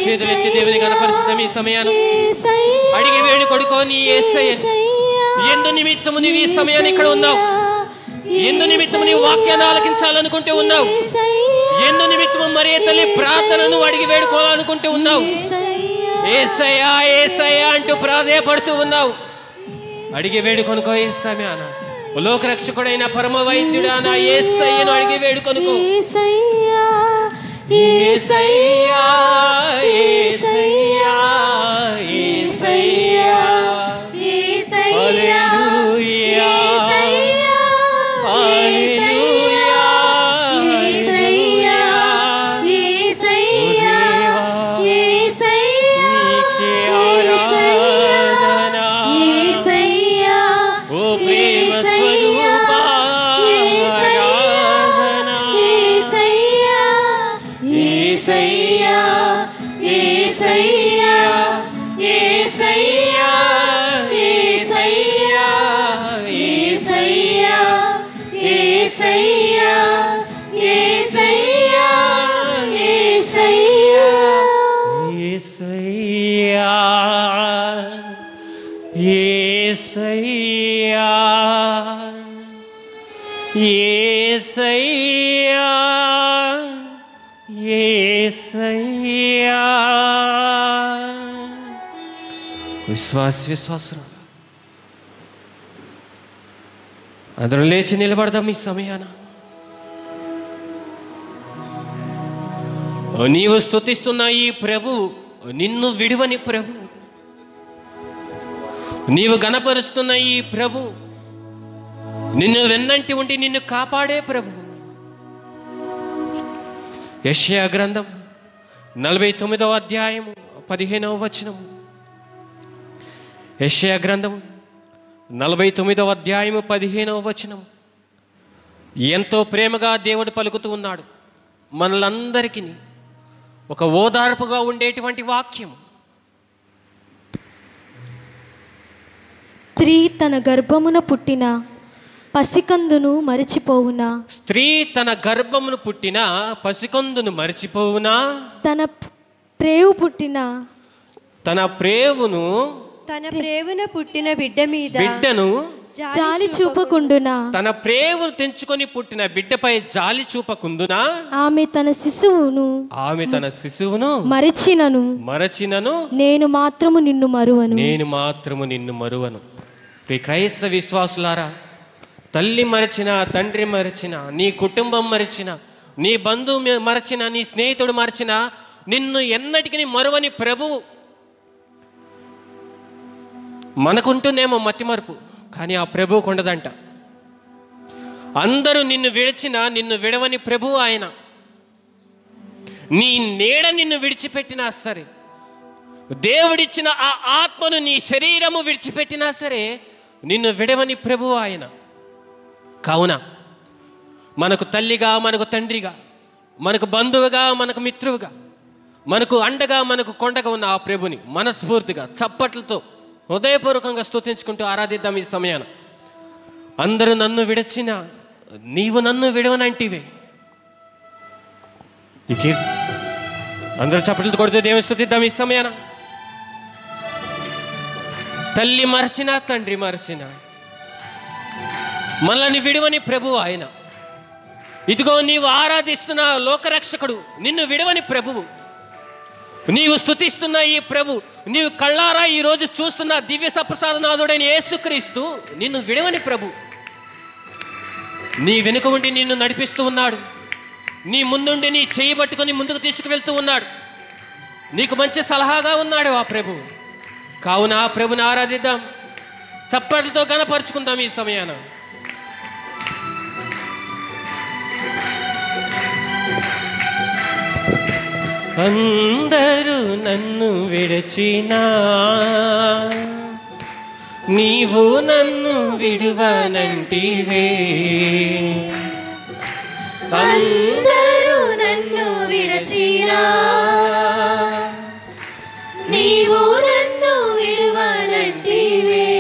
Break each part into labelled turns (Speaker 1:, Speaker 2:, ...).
Speaker 1: చేతులెత్తి దేవుని కనపరుస్తున్న ఈ సమయాన్ని అడిగి వేడి కొడుకో నీ యేసయ్యను. ఎందు నిమిత్తము నీవు ఈ సమయాన్ని ఇక్కడ ఉన్నావు? ఎందు నిమిత్తము నీవు వాక్యాన్ని ఆలకించాలనుకుంటూ ఉన్నావు? ఎందు నిమిత్తము మరే తల్లి ప్రార్థనను అడిగి వేడుకోవాలనుకుంటూ ఉన్నావు? యేసయ్యా యేసయ్యా అంటూ ప్రాధేయపడుతూ ఉన్నావు. అడిగి వేడుకొనుకో ఈ సమయాన. లోకరక్షకుడైన పరమ వైద్యుడా నా యేసయ్యను అడిగి వేడుకొనుకో. యేసయ్యా యేసయ్యా యేసయ్యా యేసయ్యా యేసయ్యా హల్లెలూయా హల్లెలూయా యేసయ్యా యేసయ్యా యేసయ్యా నీకే ఆరాధన యేసయ్యా ఓ ప్రేమ స్వరూపా ఆరాధన యేసయ్యా యేసయ్యా యేసయ్యా యేసయ్యా యేసయ్యా యేసయ్యా యేసయ్యా యేసయ్యా యేసయ్యా యేసయ్యా యేసయ్యా యేసయ్యా. విశ్వాసం అందరూ లేచి నిలబడదాం ఈ సమయాన. నీవు స్తుతిస్తున్న ఈ ప్రభు నిన్ను విడువని ప్రభు, నీవు గణపరుస్తున్న ఈ ప్రభు నిన్ను వెన్నంటి ఉండి నిన్ను కాపాడే ప్రభు. యెషయా గ్రంథం 49వ అధ్యాయము 15వ వచనం. యెషయా గ్రంథం 49వ అధ్యాయము 15వ వచనం. ఎంతో ప్రేమగా దేవుడు పలుకుతూ ఉన్నాడు మనలందరికీ ఒక ఓదార్పుగా ఉండేటువంటి వాక్యం.
Speaker 2: స్త్రీ తన గర్భమున పుట్టిన పసికందును మరిచిపోవునా?
Speaker 1: స్త్రీ తన గర్భమును పుట్టిన పసికందును మరిచిపోవునా?
Speaker 2: తన ప్రేవు పుట్టిన
Speaker 1: తన ప్రేవును
Speaker 3: పుట్టిన
Speaker 1: బిడ్డను
Speaker 2: జాలి చూపకుండునా?
Speaker 1: తన ప్రేవును తెంచుకొని పుట్టిన బిడ్డపై జాలి చూపకుందునా?
Speaker 2: ఆమె తన శిశువును మరచినను నేను మాత్రము నిన్ను మరువను. క్రైస్తవ విశ్వాసులారా, తల్లి మరచిన, తండ్రి మరచిన, నీ కుటుంబం మరచిన, నీ బంధువు మరచిన, నీ స్నేహితుడు మరచిన, నిన్ను ఎన్నటికి మరువని ప్రభువు. మనకుంటూనేమో మతిమరుపు, కానీ ఆ ప్రభువుకు ఉండదంట. అందరూ నిన్ను విడిచినా నిన్ను విడవని ప్రభువు ఆయన. నీ నీడ నిన్ను విడిచిపెట్టినా సరే, దేవుడిచ్చిన ఆ ఆత్మను నీ శరీరము విడిచిపెట్టినా సరే నిన్ను విడవని ప్రభువు ఆయన. కావున మనకు తల్లిగా, మనకు తండ్రిగా, మనకు బంధువుగా, మనకు మిత్రువుగా, మనకు అండగా, మనకు కొండగా ఉన్న ఆ ప్రభుని మనస్ఫూర్తిగా చప్పట్లతో హృదయపూర్వకంగా స్తుతించుకుంటూ ఆరాధిద్దాం ఈ సమయాన. అందరూ నన్ను విడచిన నీవు నన్ను విడవనంటివే. అందరూ చప్పట్లతో కొడుతూ దేవుని స్తుతిద్దాం ఈ సమయాన. తల్లి మరచిన, తండ్రి మరచిన, మనల్ని విడవని ప్రభు ఆయన. ఇదిగో నీవు ఆరాధిస్తున్న లోకరక్షకుడు, నిన్ను విడవని ప్రభువు. నీవు స్తుతిస్తున్న ఈ ప్రభు, నీవు కళ్ళారా ఈరోజు చూస్తున్న దివ్య సప్రసాదనాథుడైన యేసుక్రీస్తు నిన్ను విడవని ప్రభు. నీ వెనుక ఉండి నిన్ను నడిపిస్తూ ఉన్నాడు. నీ ముందుండి నీ చేయి పట్టుకొని ముందుకు తీసుకువెళ్తూ ఉన్నాడు. నీకు మంచి సలహాగా ఉన్నాడు ఆ ప్రభు. కావున ఆ ప్రభుని ఆరాధిద్దాం, చప్పట్లతో గణపరుచుకుందాం ఈ సమయాన. అందరూ నన్ను విడచినా నీవు నన్ను విడువనంటివే.
Speaker 4: అందరూ నన్ను విడచినా నీవు నన్ను విడువనంటివే.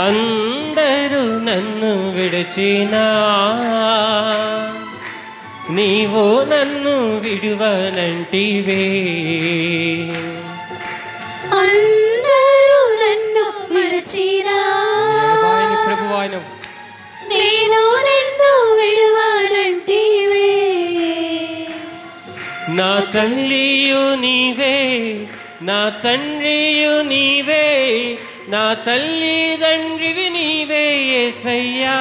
Speaker 1: అందరూ నన్ను విడచినా
Speaker 2: నీవు నన్ను విడువనంటివే.
Speaker 4: అందరూ నన్ను విడిచినా
Speaker 2: ప్రభువాయన
Speaker 4: నేను నిన్ను విడువనంటివే.
Speaker 2: నా తల్లియు నీవే, నా తండ్రియు నీవే, నా తల్లిదండ్రివి నీవే యేసయ్యా.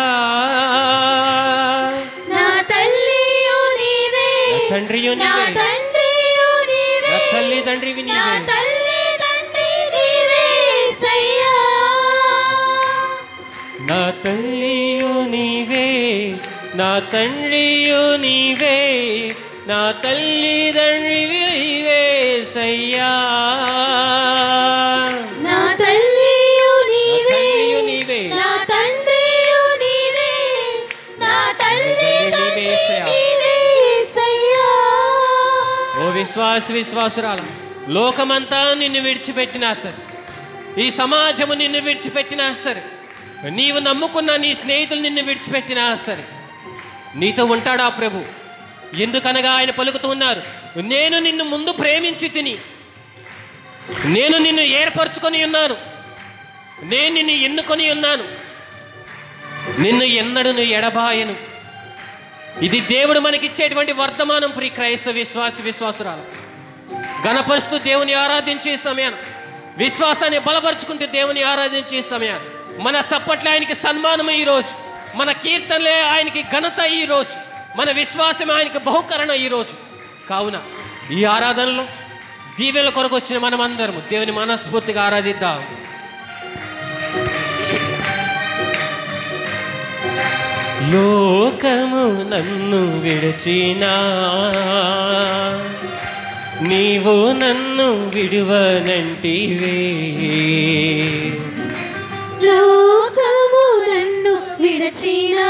Speaker 4: నా తల్లియు నీవే,
Speaker 2: తండ్రియు
Speaker 4: నా
Speaker 2: నీవే,
Speaker 4: తండ్రియు నీవే,
Speaker 2: నా తల్లిదండ్రివి
Speaker 4: నా
Speaker 2: నీవే.
Speaker 4: తల్లిదండ్రి నీవే యేసయ్యా.
Speaker 2: నా తల్లియు నీవే, నా తండ్రియు నీవే, నా తల్లిదండ్రివి నీవే యేసయ్యా.
Speaker 4: నా తల్లియు నీవే,
Speaker 2: నీవే,
Speaker 4: నా తండ్రియు నీవే, నా తల్లిదండ్రి నీవే యేసయ్యా.
Speaker 2: ఓ విశ్వాసురాల, లోకమంతా నిన్ను విడిచిపెట్టినా సరే, ఈ సమాజము నిన్ను విడిచిపెట్టినా సరే, నీవు నమ్ముకున్న నీ స్నేహితులు నిన్ను విడిచిపెట్టినా సరే, నీతో ఉంటాడా ప్రభు? ఎందుకనగా ఆయన పలుకుతూ ఉన్నారు, నేను నిన్ను ముందు ప్రేమించి తిని, నేను నిన్ను ఏర్పరచుకొని ఉన్నాను, నేను నిన్ను ఎన్నుకొని ఉన్నాను, నిన్ను ఎన్నడూ ఎడబాయను. ఇది దేవుడు మనకిచ్చేటువంటి వర్తమానం. ప్రియ క్రైస్తవ విశ్వాసురాలు, గణపరుస్తూ దేవుని ఆరాధించే సమయాన్ని, విశ్వాసాన్ని బలపరుచుకుంటూ దేవుని ఆరాధించే సమయాన్ని, మన చప్పట్లే ఆయనకి సన్మానం ఈరోజు, మన కీర్తనలే ఆయనకి ఘనత ఈరోజు, మన విశ్వాసం ఆయనకి బహుకరణ ఈరోజు. కావున ఈ ఆరాధనలో దీవెనల కొరకు వచ్చిన మనమందరము దేవుని మనస్ఫూర్తిగా ఆరాధిద్దాం. లోకము నన్ను విడిచినా నీవు నన్ను విడువనంటివే.
Speaker 4: లోకము నన్ను విడిచినా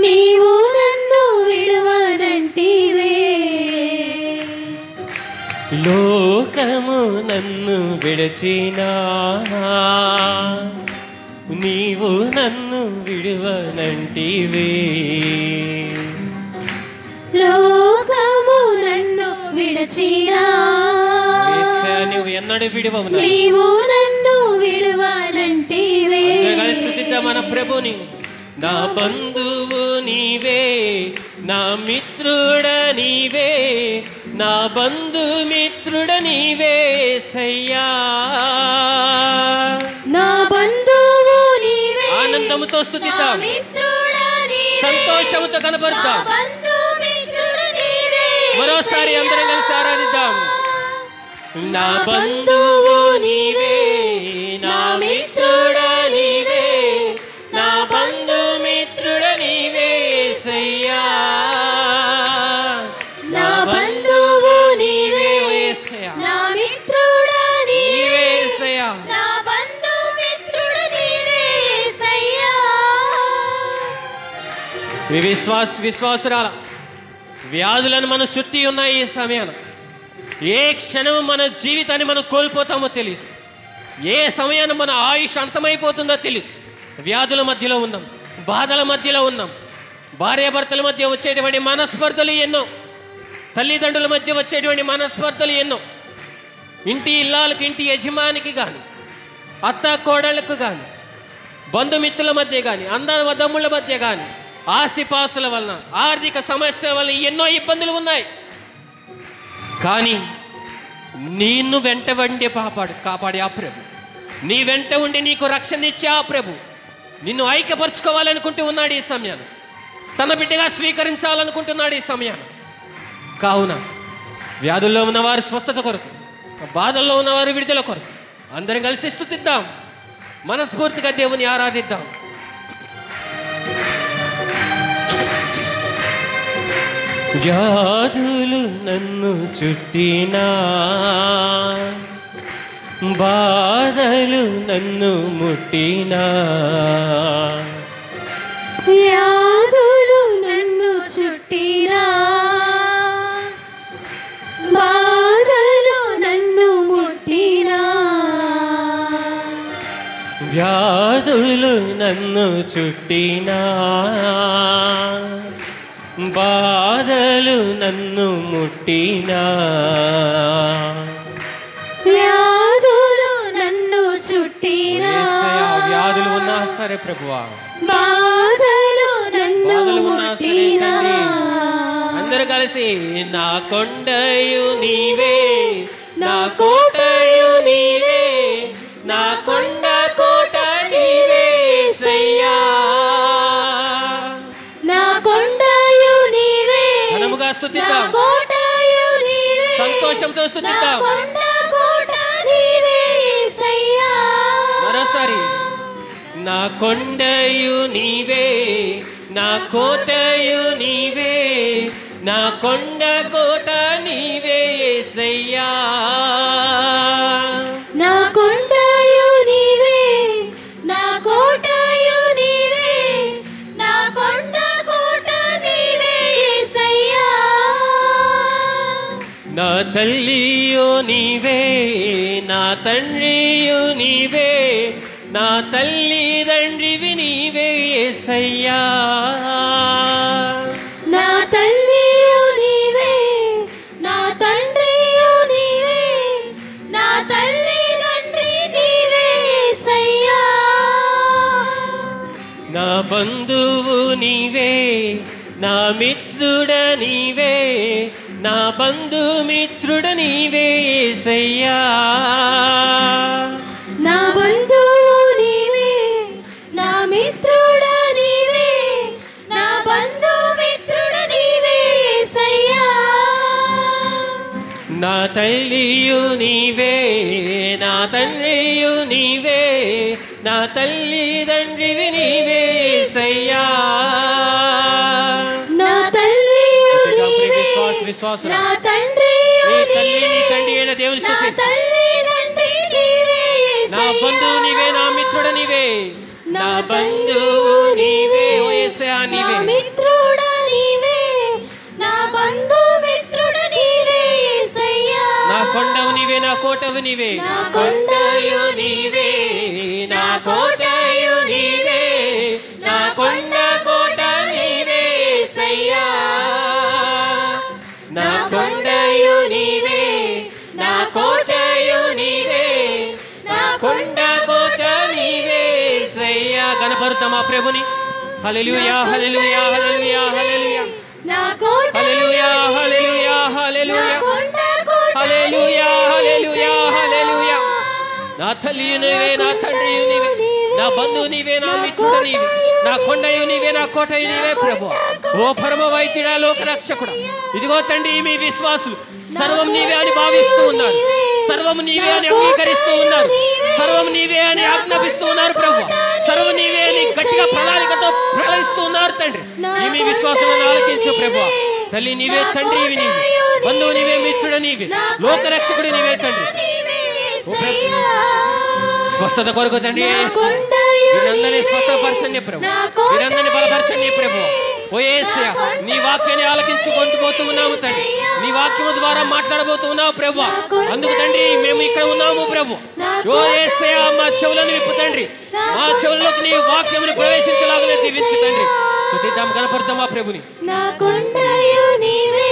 Speaker 4: నీవు నన్ను విడువనంటివే.
Speaker 2: లోకము నన్ను విడిచినా నీవు నన్ను విడువనంటివే.
Speaker 4: లోకము నన్ను విడిచినా
Speaker 2: నువ్వు ఎన్నడూ విడువవు,
Speaker 4: నీవు నన్ను విడువనంటివే.
Speaker 2: మన ప్రభుని. నా బంధువు నీవే, నా మిత్రుడ నీవే, నా బంధుమిత్రుడ నీవే యేసయ్యా.
Speaker 4: నా బంధువు నీవే,
Speaker 2: ఆనందముతో స్తుతిద్దాం,
Speaker 4: మిత్రుడా నీవే,
Speaker 2: సంతోషముతో కనబడతాం.
Speaker 4: నా బంధుమిత్రుడా నీవే.
Speaker 2: మరోసారి అందరం కలిసి ఆరాధిద్దాం. నా బంధువు నీవే, నా మిత్రుడ నీవే, నా బంధుమిత్రుడ నీవే యేసయ్యా.
Speaker 4: నా బంధువు నీవే, నా మిత్రుడా నీవే, నా బంధుమిత్రుడా నీవే యేసయ్యా.
Speaker 2: విశ్వాసురాల, వ్యాధులను మనం చుట్టి ఉన్నాయి ఈ సమయాన. ఏ క్షణం మన జీవితాన్ని మనం కోల్పోతామో తెలియదు, ఏ సమయాన్ని మన ఆయుష్ అంతమైపోతుందో తెలియదు. వ్యాధుల మధ్యలో ఉన్నాం, బాధల మధ్యలో ఉన్నాం, భార్యాభర్తల మధ్య వచ్చేటువంటి మనస్పర్ధలు ఎన్నో, తల్లిదండ్రుల మధ్య వచ్చేటువంటి మనస్పర్ధలు ఎన్నో, ఇంటి ఇల్లాలకు ఇంటి యజమానికి కానీ, అత్త కోడళ్ళకు కానీ, బంధుమిత్రుల మధ్య కానీ, అన్నదమ్ముల మధ్య కానీ, ఆస్తిపాస్తుల వలన, ఆర్థిక సమస్యల వలన ఎన్నో ఇబ్బందులు ఉన్నాయి. కానీ నిన్ను వెంట ఉండి కాపాడే ఆ ప్రభు, నీ వెంట ఉండి నీకు రక్షణ ఇచ్చే ఆ ప్రభు నిన్ను ఐక్యపరచుకోవాలనుకుంటూ ఉన్నాడు ఈ సమయాన్ని, తన బిడ్డగా స్వీకరించాలనుకుంటున్నాడు ఈ సమయాన్ని. కావున వ్యాధుల్లో ఉన్నవారు స్వస్థత కొరకు, బాధల్లో ఉన్నవారు విడుదల కొరకు అందరం కలిసి స్తుతిద్దాం, మనస్ఫూర్తిగా దేవుని ఆరాధిద్దాం. వ్యాధులు నన్ను చుట్టినా, బాధలు నన్ను ముట్టినా,
Speaker 4: వ్యాధులు నన్ను చుట్టినా, బాధలు నన్ను ముట్టినా,
Speaker 2: వ్యాధులు వ్యాధులు నన్ను చుట్టినా, బాధలు నన్ను ముట్టినా,
Speaker 4: వ్యాధులు నన్ను చుట్టినా,
Speaker 2: వ్యాధులు ఉన్నా సరే ప్రభువా,
Speaker 4: బాధలు నన్ను ముట్టినా,
Speaker 2: అందరూ కలిసి నా కొండయు నీవే, నా కోటయు నీవే, నా కొండ కోట నీవే యేసయ్యా,
Speaker 4: నా కొండయు నీవే,
Speaker 2: ఘనముగా స్తుతిద్దాం,
Speaker 4: నా కోటయు నీవే,
Speaker 2: సంతోషంతో స్తుతిద్దాం.
Speaker 4: నా కొండ కోట నీవే యేసయ్యా.
Speaker 2: మరోసారి నా కొండయు నీవే, నా కోటయు నీవే, నా కొండ కోట నీవే యేసయ్యా,
Speaker 4: నా కొండయు నీవే, నా కోటయు నీవే, నా కొండ కోట నీవే యేసయ్యా.
Speaker 2: నా తల్లియో నీవే, నా తండ్రియో నీవే, నా తల్లిదండ్రివి నీవే యేసయ్యా,
Speaker 4: నా తల్లియు నీవే, నా తండ్రియు నీవే, నా తల్లిదండ్రి నీవే యేసయ్యా.
Speaker 2: నా బంధువు నీవే, నా మిత్రుడ నీవే, నా బంధుమిత్రుడ నీవే యేసయ్యా,
Speaker 4: నా బంధువు నీవే, నా మిత్రుడ నీవే, నా బంధుమిత్రుడ నీవే యేసయ్యా.
Speaker 2: నా తల్లియు నీవే, నా తండ్రియు నీవే, నా తల్లిదండ్రివి నీవే యేసయ్యా,
Speaker 4: నా తల్లియు నీవే,
Speaker 2: విశ్వాసం
Speaker 4: నా తండ్రియు
Speaker 2: నీ తల్లి
Speaker 4: నీవే,
Speaker 2: నీ తండ్రి అయిన దేవుని
Speaker 4: నా
Speaker 2: స్తుతించు.
Speaker 4: తల్లిదండ్రి నీవే
Speaker 2: నా
Speaker 4: యేసయ్యా.
Speaker 2: బంధువు నీవే, నా మిత్రుడ నీవే, నా బంధువు నీవే ఓ యేసయ్యా
Speaker 4: నా
Speaker 2: నీవే,
Speaker 4: మిత్రుడ నీవే, నా బంధుమిత్రుడ నీవే యేసయ్యా.
Speaker 2: నా కొండవు నీవే, నా కోటవు నీవే,
Speaker 4: నా కొండయు నీవే,
Speaker 2: నా కోటయు నీవే, నా కొండ కోట నీవే యేసయ్యా, నా కొండయు నీవే, నా కోటయు నీవే, నా కొండ కోట నీవే యేసయ్యా. గణపరుద్దాం మా ప్రభుని. హల్లెలూయా హల్లెలూయా హల్లెలూయా హల్లెలూయా
Speaker 4: నా కోట
Speaker 2: హల్లెలూయా హల్లెలూయా హల్లెలూయా
Speaker 4: నా కొండ కోట
Speaker 2: హల్లెలూయా హల్లెలూయా హల్లెలూయా. నా తల్లియు నీవే, నా తండ్రియు నీవే, నా బంధువు నీవే, నా మిత్రుడు నీవే, నా కొండయు నీవే, నా కోటయు నీవే ప్రభు. ఓ పరమ వైద్యుడా, లోక రక్షకుడా, ఇదిగో తండ్రి మీ విశ్వాసులు సర్వం నీవే అని భావిస్తూ ఉన్నారు, సర్వం నీవే అని అంగీకరిస్తూ ఉన్నారు, సర్వం నీవే అని ఆజ్ఞాపిస్తూ ఉన్నారు ప్రభు, సర్వం నీవే అని గట్టిగా ప్రణాళికతో ప్రళయిస్తూ ఉన్నారు తండ్రి. ఈ మీ విశ్వాసాలను ఆలకించు ప్రభు. తల్లి నీవే, తండ్రి నీవే, బంధువు నీవే, మిత్రుడు నీవే, లోక రక్షకుడు నీవే తండ్రి. ఓ ప్రభు, స్వస్థత కొరకు తండ్రి వీరందరినీ స్వస్థపరచండి ప్రభు, వీరందరినీ బలపరచండి ప్రభు. ఓ యేసయ్యా, నీ వాక్యాన్ని ఆలకించుకుంటూ పోతూ ఉన్నాము తండ్రి, నీ వాక్యము ద్వారా మాట్లాడబోతూ ఉన్నావు ప్రభు. అందుకు తండ్రి మేము ఇక్కడ ఉన్నాము ప్రభు. ఓ యేసయ్యా, మా చెవులను విప్పు తండ్రి, మా చెవుల్లోకి నీ వాక్యమును ప్రవేశించలాగానే దీవించు తండ్రి. స్తుతిద్దాం, కనపడతాం మా ప్రభుని.
Speaker 4: నా కొండయు నీవే,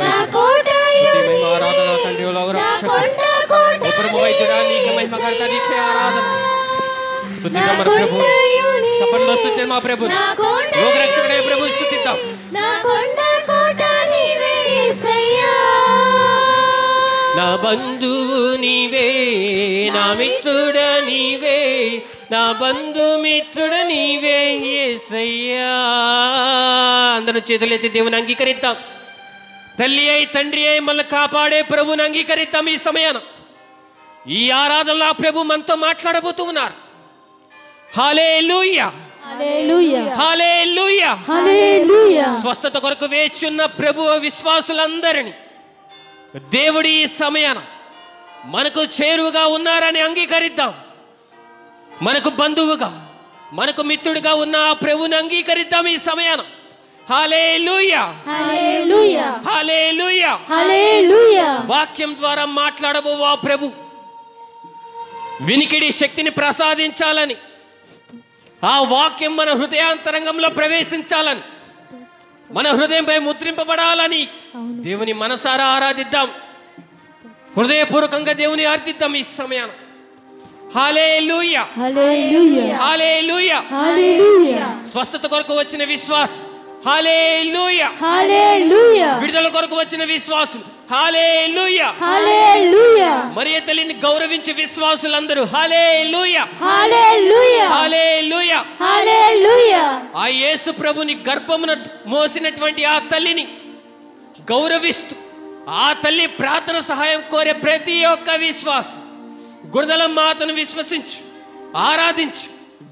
Speaker 4: నా కోటయు నీవే,
Speaker 2: ఆరాధన తండ్రి,
Speaker 4: నా కొండ కోట
Speaker 2: ఓ ప్రభు వైద్యుడా, నీకే మహిమ కర్త, నీకే ఆరాధన. స్తుతిద్దాం మన ప్రభు,
Speaker 4: కొండయు నీవే,
Speaker 2: చప్పట్లో స్తుతిద్దాం మా ప్రభు,
Speaker 4: నా కొండయు
Speaker 2: లోక రక్షకుడే ప్రభు స్తుతిద్దాం.
Speaker 4: నా కొండ కోట నీవే యేసయ్యా.
Speaker 2: నా బంధువు నీవే, నా మిత్రుడ నీవే, నా బంధుమిత్రుడ నీవే యేసయ్యా. అందరూ చేతులెత్తి దేవుని అంగీకరిద్దాం. తల్లి అయి తండ్రి అయి మనల్ని కాపాడే ప్రభుని అంగీకరిద్దాం. ఈ సమయాన ఈ ఆరాధనలో ప్రభు మనతో మాట్లాడబోతూ ఉన్నారు. హల్లెలూయా
Speaker 4: హల్లెలూయా,
Speaker 2: హల్లెలూయా
Speaker 4: హల్లెలూయా.
Speaker 2: స్వస్థత కొరకు వేచున్న ప్రభు విశ్వాసులందరినీ దేవుడి ఈ సమయాన మనకు చేరువుగా ఉన్నారని అంగీకరిద్దాం. మనకు బంధువుగా, మనకు మిత్రుడిగా ఉన్న ఆ ప్రభుని అంగీకరిద్దాం ఈ సమయాన. హల్లెలూయా,
Speaker 4: హల్లెలూయా,
Speaker 2: హల్లెలూయా.
Speaker 4: హల్లెలూయా.
Speaker 2: వాక్యం ద్వారా మాట్లాడబో ఆ ప్రభు వినికిడి శక్తిని ప్రసాదించాలని, ఆ వాక్యం మన హృదయాంతరంగంలో ప్రవేశించాలని, మన హృదయంపై ముద్రింపబడాలని దేవుని మనసారా ఆరాధిద్దాం. హృదయపూర్వకంగా దేవుని ఆరాధిద్దాం ఈ సమయాన్ని. హల్లెలూయా,
Speaker 4: హల్లెలూయా,
Speaker 2: హల్లెలూయా,
Speaker 4: హల్లెలూయా.
Speaker 2: స్వస్థత కొరకు వచ్చిన విశ్వాసం, హల్లెలూయా.
Speaker 4: హల్లెలూయా,
Speaker 2: విడుదల కొరకు వచ్చిన విశ్వాసం, హల్లెలూయా.
Speaker 4: హల్లెలూయా,
Speaker 2: మరియ తల్లిని గౌరవించే విశ్వాసులందరూ హల్లెలూయా,
Speaker 4: హల్లెలూయా,
Speaker 2: హల్లెలూయా.
Speaker 4: హల్లెలూయా.
Speaker 2: ఆ యేసు ప్రభుని గర్భమున మోసినటువంటి ఆ తల్లిని గౌరవిస్తూ, ఆ తల్లి ప్రార్థన సహాయం కోరే ప్రతి ఒక్క విశ్వాసం, గురుదల మాతను విశ్వసించు, ఆరాధించు,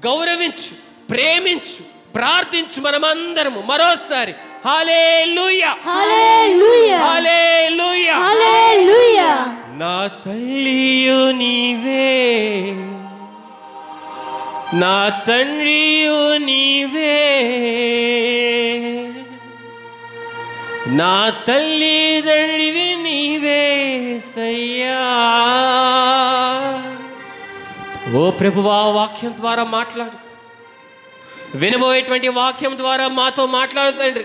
Speaker 2: గౌరవించు, ప్రేమించు, ప్రార్థించు. మనమందరము మరోసారి హల్లెలూయా,
Speaker 4: హల్లెలూయా,
Speaker 2: హల్లెలూయా,
Speaker 4: హల్లెలూయా.
Speaker 2: నా తల్లియు నీవే, నా తండ్రియు నీవే, నా తల్లిదండ్రివి నీవే సయ్యా. ఓ ప్రభువా, వాక్యం ద్వారా మాట్లాడు. వినబోయేటువంటి వాక్యం ద్వారా మాతో మాట్లాడు తండ్రి.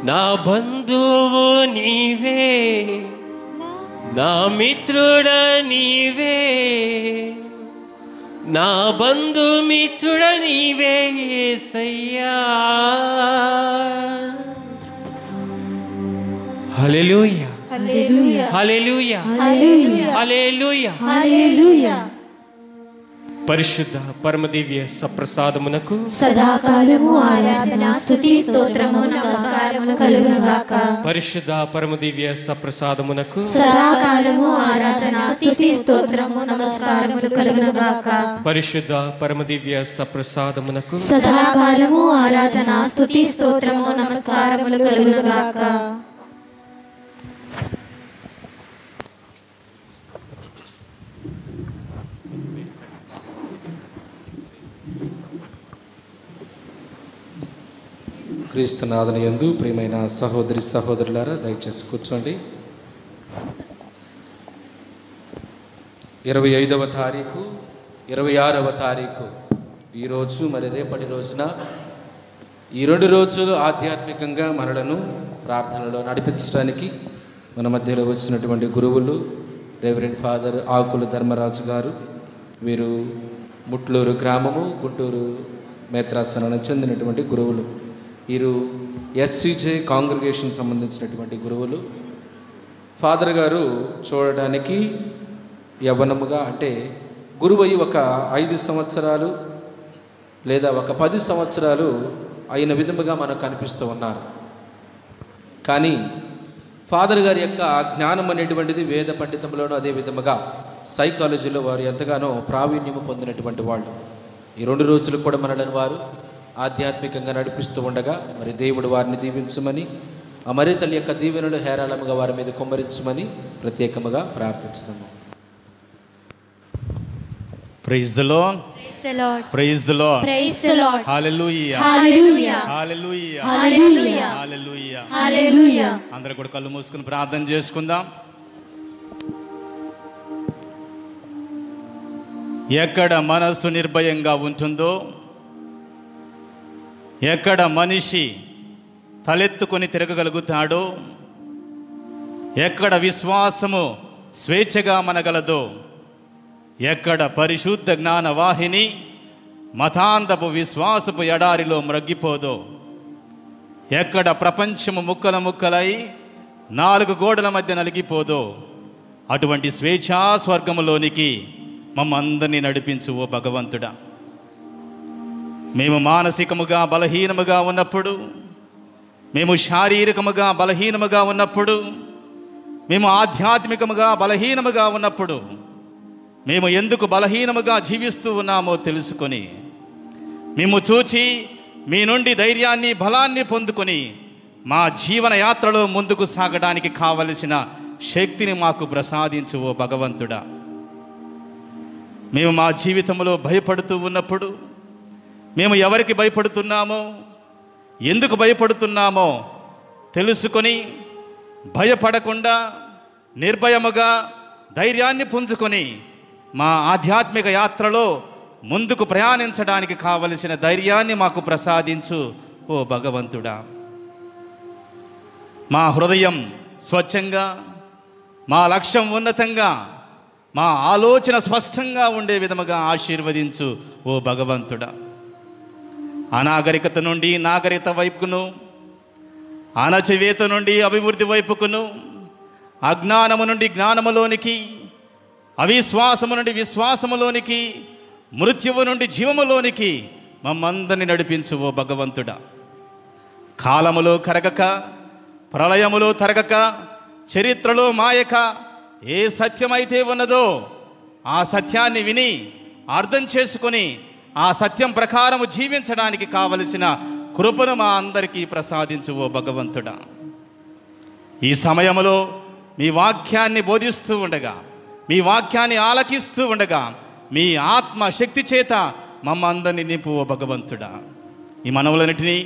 Speaker 2: నా బంధువు నీవే, నా మిత్రుడ నీవే, నా బంధుమిత్రుడ నీవే యేసయ్యా. హల్లెలూయా,
Speaker 4: హల్లెలూయా,
Speaker 2: హల్లెలూయా,
Speaker 4: హల్లెలూయా,
Speaker 2: హల్లెలూయా.
Speaker 4: హల్లెలూయా.
Speaker 2: పరిశుద్ధ పరమదివ్య సప్రసాదమునకు
Speaker 4: సదాకాలము ఆరాధన స్తుతి స్తోత్రము నమస్కారములు కలుగును గాక.
Speaker 2: పరిశుద్ధ పరమదివ్య సప్రసాదమునకు
Speaker 4: సదాకాలము ఆరాధన స్తుతి స్తోత్రము నమస్కారములు కలుగును గాక.
Speaker 2: పరిశుద్ధ పరమదివ్య సప్రసాదమునకు
Speaker 4: సదాకాలము ఆరాధన స్తుతి స్తోత్రము నమస్కారములు కలుగును గాక.
Speaker 5: క్రీస్తునాథుని యందు ప్రియమైన సహోదరి సహోదరులారా, దయచేసి కూర్చోండి. 25వ తారీఖు, 26వ తారీఖు ఈరోజు, మరి రేపటి రోజున ఈ 2 రోజులు ఆధ్యాత్మికంగా మనలను ప్రార్థనలో నడిపించడానికి మన మధ్యలో వచ్చినటువంటి గురువులు రెవరెండ్ ఫాదర్ ఆకుల ధర్మరాజు గారు. వీరు ముట్లూరు గ్రామము, గుంటూరు మేత్రాసనానికి చెందినటువంటి గురువులు. వీరు ఎస్సీజే కాంగ్రిగేషన్ సంబంధించినటువంటి గురువులు. ఫాదర్ గారు చూడడానికి యవ్వనముగా, అంటే గురువయ్యి ఒక 5 సంవత్సరాలు లేదా ఒక 10 సంవత్సరాలు అయిన విధముగా మనకు కనిపిస్తూ ఉన్నారు. కానీ ఫాదర్ గారి యొక్క జ్ఞానం అనేటువంటిది వేద పండితంలోనూ, అదే విధముగా సైకాలజీలో వారు ఎంతగానో ప్రావీణ్యము పొందినటువంటి వాళ్ళు. ఈ 2 రోజులు కూడా మనలను వారు ఆధ్యాత్మికంగా నడిపిస్తూ ఉండగా, మరి దేవుడు వారిని దీవించమని, ఆ మరి తల్లి యొక్క దీవెనలు హేరాళముగా వారి మీద కుమ్మరించమని ప్రత్యేకముగా ప్రార్థించుదాము.
Speaker 6: Praise the Lord.
Speaker 4: Praise the Lord.
Speaker 6: Praise the Lord.
Speaker 4: Praise the Lord.
Speaker 6: Hallelujah.
Speaker 4: Hallelujah.
Speaker 6: Hallelujah.
Speaker 4: Hallelujah.
Speaker 6: Hallelujah.
Speaker 4: Hallelujah.
Speaker 6: అందరూ కూడా కళ్ళు మూసుకుని ప్రార్థన చేసుకుందాం. ఎక్కడ మనసు నిర్భయంగా ఉంటుందో, ఎక్కడ మనిషి తలెత్తుకొని తిరగగలుగుతాడో, ఎక్కడ విశ్వాసము స్వేచ్ఛగా మనగలదో, ఎక్కడ పరిశుద్ధ జ్ఞాన వాహిని మతాంతపు విశ్వాసపు ఎడారిలో మ్రగ్గిపోదో, ఎక్కడ ప్రపంచము ముక్కల ముక్కలై 4 గోడల మధ్య నలిగిపోదో, అటువంటి స్వేచ్ఛా స్వర్గములోనికి మమ్మందరినీ నడిపించు ఓ భగవంతుడా. మేము మానసికముగా బలహీనముగా ఉన్నప్పుడు, మేము శారీరకముగా బలహీనముగా ఉన్నప్పుడు, మేము ఆధ్యాత్మికముగా బలహీనముగా ఉన్నప్పుడు, మేము ఎందుకు బలహీనముగా జీవిస్తూ ఉన్నామో తెలుసుకొని, మేము చూచి మీ నుండి ధైర్యాన్ని బలాన్ని పొందుకొని మా జీవన యాత్రలో ముందుకు సాగడానికి కావలసిన శక్తిని మాకు ప్రసాదించు ఓ భగవంతుడా. మేము మా జీవితంలో భయపడుతూ ఉన్నప్పుడు, మేము ఎవరికి భయపడుతున్నామో, ఎందుకు భయపడుతున్నామో తెలుసుకొని భయపడకుండా నిర్భయముగా ధైర్యాన్ని పుంజుకొని మా ఆధ్యాత్మిక యాత్రలో ముందుకు ప్రయాణించడానికి కావలసిన ధైర్యాన్ని మాకు ప్రసాదించు ఓ భగవంతుడా. మా హృదయం స్వచ్ఛంగా, మా లక్ష్యం ఉన్నతంగా, మా ఆలోచన స్పష్టంగా ఉండే విధముగా ఆశీర్వదించు ఓ భగవంతుడా. అనాగరికత నుండి నాగరికత వైపుకును, అణచివేత నుండి అభివృద్ధి వైపుకును, అజ్ఞానము నుండి జ్ఞానములోనికి, అవిశ్వాసము నుండి విశ్వాసములోనికి, మృత్యువు నుండి జీవములోనికి మమ్మందరిని నడిపించు ఓ భగవంతుడా. కాలములో కరగక, ప్రళయములో తరగక, చరిత్రలో మాయక ఏ సత్యమైతే ఉన్నదో ఆ సత్యాన్ని విని అర్థం చేసుకొని ఆ సత్యం ప్రకారము జీవించడానికి కావలసిన కృపను మా అందరికీ ప్రసాదించు ఓ భగవంతుడా. ఈ సమయంలో మీ వాక్యాన్ని బోధిస్తూ ఉండగా, మీ వాక్యాన్ని ఆలకిస్తూ ఉండగా మీ ఆత్మ శక్తి చేత మమ్మందరినీ నింపు ఓ భగవంతుడా. ఈ మనవులన్నిటినీ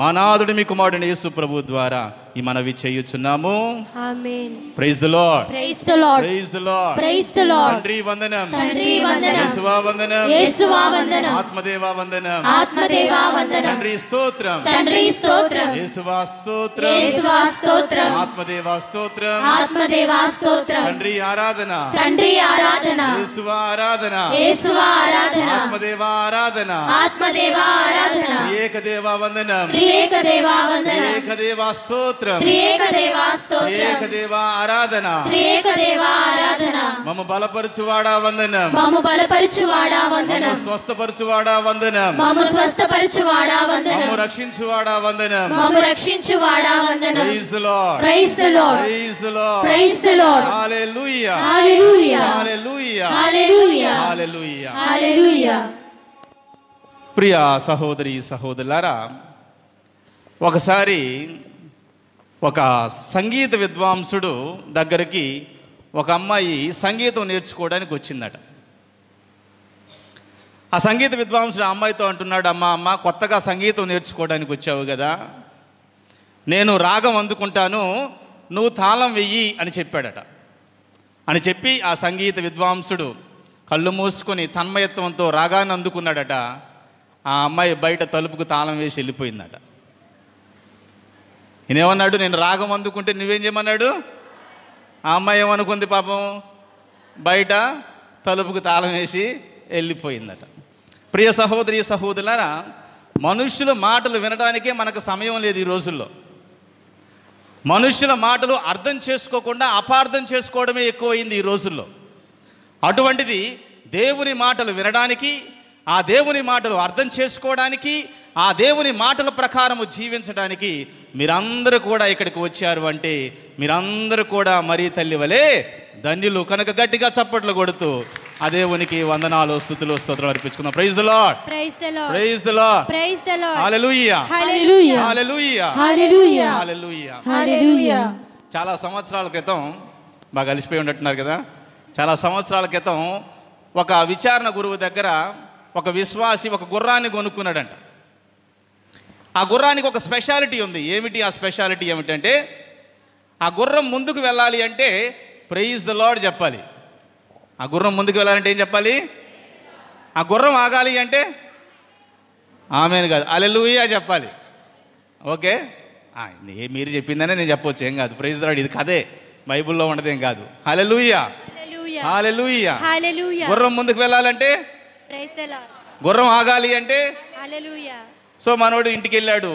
Speaker 6: మా నాథుడు మీ కుమారుడు యేసు ప్రభు ద్వారా ఈ మనవి చేయుచున్నాము.
Speaker 3: ఆమేన్.
Speaker 6: Praise the lord.
Speaker 4: Praise the lord.
Speaker 6: Praise the lord.
Speaker 4: Praise the lord.
Speaker 6: తండ్రి వందనం.
Speaker 4: తండ్రి వందనం.
Speaker 6: యేసువా వందనం.
Speaker 4: యేసువా వందనం.
Speaker 6: ఆత్మదేవా వందనం.
Speaker 4: ఆత్మదేవా వందనం.
Speaker 6: తండ్రి స్తోత్రం.
Speaker 4: తండ్రి స్తోత్రం.
Speaker 6: యేసువా స్తోత్రం.
Speaker 4: యేసువా స్తోత్రం.
Speaker 6: ఆత్మదేవా స్తోత్రం.
Speaker 4: ఆత్మదేవా స్తోత్రం.
Speaker 6: తండ్రి ఆరాధన.
Speaker 4: తండ్రి ఆరాధన.
Speaker 6: యేసువా ఆరాధన.
Speaker 4: యేసువా ఆరాధన.
Speaker 6: ఆత్మదేవా ఆరాధన.
Speaker 4: ఆత్మదేవా ఆరాధన.
Speaker 6: త్రియేకదేవా వందనం.
Speaker 4: త్రియేకదేవా వందనం.
Speaker 6: త్రియేకదేవా స్తోత్రం.
Speaker 4: త్రియేకదేవా స్తోత్రం.
Speaker 6: త్రియేకదేవా ఆరాధన.
Speaker 4: త్రియేకదేవా ఆరాధన.
Speaker 6: మమ్మ బలపరచువాడా వందనం.
Speaker 4: మమ్ము బలపరచువాడా వందనం.
Speaker 6: మమ్మ స్వస్థపరచువాడా వందనం.
Speaker 4: మమ్ము స్వస్థపరచువాడా వందనం.
Speaker 6: మమ్మ రక్షించువాడా వందనం.
Speaker 4: మమ్ము రక్షించువాడా వందనం.
Speaker 6: Praise the Lord.
Speaker 4: Praise the Lord.
Speaker 6: Praise the Lord.
Speaker 4: Praise the Lord.
Speaker 6: Hallelujah.
Speaker 4: Hallelujah.
Speaker 6: Hallelujah.
Speaker 4: Hallelujah.
Speaker 6: Hallelujah.
Speaker 4: Hallelujah.
Speaker 6: ప్రియ సహోదరి సహోదరులారా, ఒకసారి ఒక సంగీత విద్వాంసుడు దగ్గరికి ఒక అమ్మాయి సంగీతం నేర్చుకోవడానికి వచ్చిందట. ఆ సంగీత విద్వాంసుడు ఆ అమ్మాయితో అంటున్నాడు, అమ్మ కొత్తగా సంగీతం నేర్చుకోవడానికి వచ్చావు కదా, నేను రాగం అందుకుంటాను, నువ్వు తాళం వెయ్యి అని చెప్పాడట. అని చెప్పి ఆ సంగీత విద్వాంసుడు కళ్ళు మూసుకొని తన్మయత్వంతో రాగాన్ని అందుకున్నాడట. ఆ అమ్మాయి బయట తలుపుకు తాళం వేసి వెళ్ళిపోయిందట. ఈయనేమన్నాడు, నేను రాగం అందుకుంటే నువ్వేం చేయమన్నాడు. ఆ అమ్మాయి ఏమనుకుంది పాపం, బయట తలుపుకు తాళం వేసి వెళ్ళిపోయిందట. ప్రియ సహోదరి సహోదరులారా, మనుష్యుల మాటలు వినడానికే మనకు సమయం లేదు ఈ రోజుల్లో. మనుష్యుల మాటలు అర్థం చేసుకోకుండా అపార్థం చేసుకోవడమే ఎక్కువైంది ఈ రోజుల్లో. అటువంటిది దేవుని మాటలు వినడానికి, ఆ దేవుని మాటలు అర్థం చేసుకోవడానికి, ఆ దేవుని మాటల ప్రకారము జీవించడానికి మీరందరూ కూడా ఇక్కడికి వచ్చారు అంటే మీరందరూ కూడా మరీ తల్లి వలె ధన్యులు. కనుక గట్టిగా చప్పట్లు కొడుతూ ఆ దేవునికి వందనాలు, స్తుతులు, స్తోత్రాలు అర్పించుకుందాం. Praise the lord.
Speaker 3: Praise the lord.
Speaker 6: Praise the lord.
Speaker 3: Praise the lord.
Speaker 6: హల్లెలూయా.
Speaker 4: Hallelujah.
Speaker 6: హల్లెలూయా.
Speaker 4: Hallelujah.
Speaker 6: హల్లెలూయా.
Speaker 4: Hallelujah.
Speaker 6: చాలా సంవత్సరాల క్రితం, బాగా అలిసిపోయి ఉన్నట్టున్నారు కదా, చాలా సంవత్సరాల క్రితం ఒక విచారణ గురువు దగ్గర ఒక విశ్వాసి ఒక గుర్రాన్ని కొనుక్కున్నాడంట. ఆ గుర్రానికి ఒక స్పెషాలిటీ ఉంది. ఏమిటి ఆ స్పెషాలిటీ ఏమిటంటే, ఆ గుర్రం ముందుకు వెళ్ళాలి అంటే ప్రైజ్ ద లార్డ్ చెప్పాలి. ఆ గుర్రం ముందుకు వెళ్ళాలంటే ఏం చెప్పాలి. ఆ గుర్రం ఆగాలి అంటే ఆమెను కాదు, హల్లెలూయా చెప్పాలి. ఓకే, మీరు చెప్పిందనే నేను చెప్పొచ్చు, ఏం కాదు. ప్రైజ్ ద లార్డ్, ఇది కదే, బైబిల్లో ఉండదేం కాదు. హల్లెలూయా.
Speaker 3: హల్లెలూయా.
Speaker 6: హల్లెలూయా.
Speaker 3: హల్లెలూయా.
Speaker 6: గుర్రం ముందుకు వెళ్ళాలంటే,
Speaker 3: ప్రైజ్ ది లార్డ్.
Speaker 6: గుర్రం ఆగాలి అంటే.
Speaker 3: హల్లెలూయా.
Speaker 6: సో మనోడు ఇంటికి వెళ్ళాడు,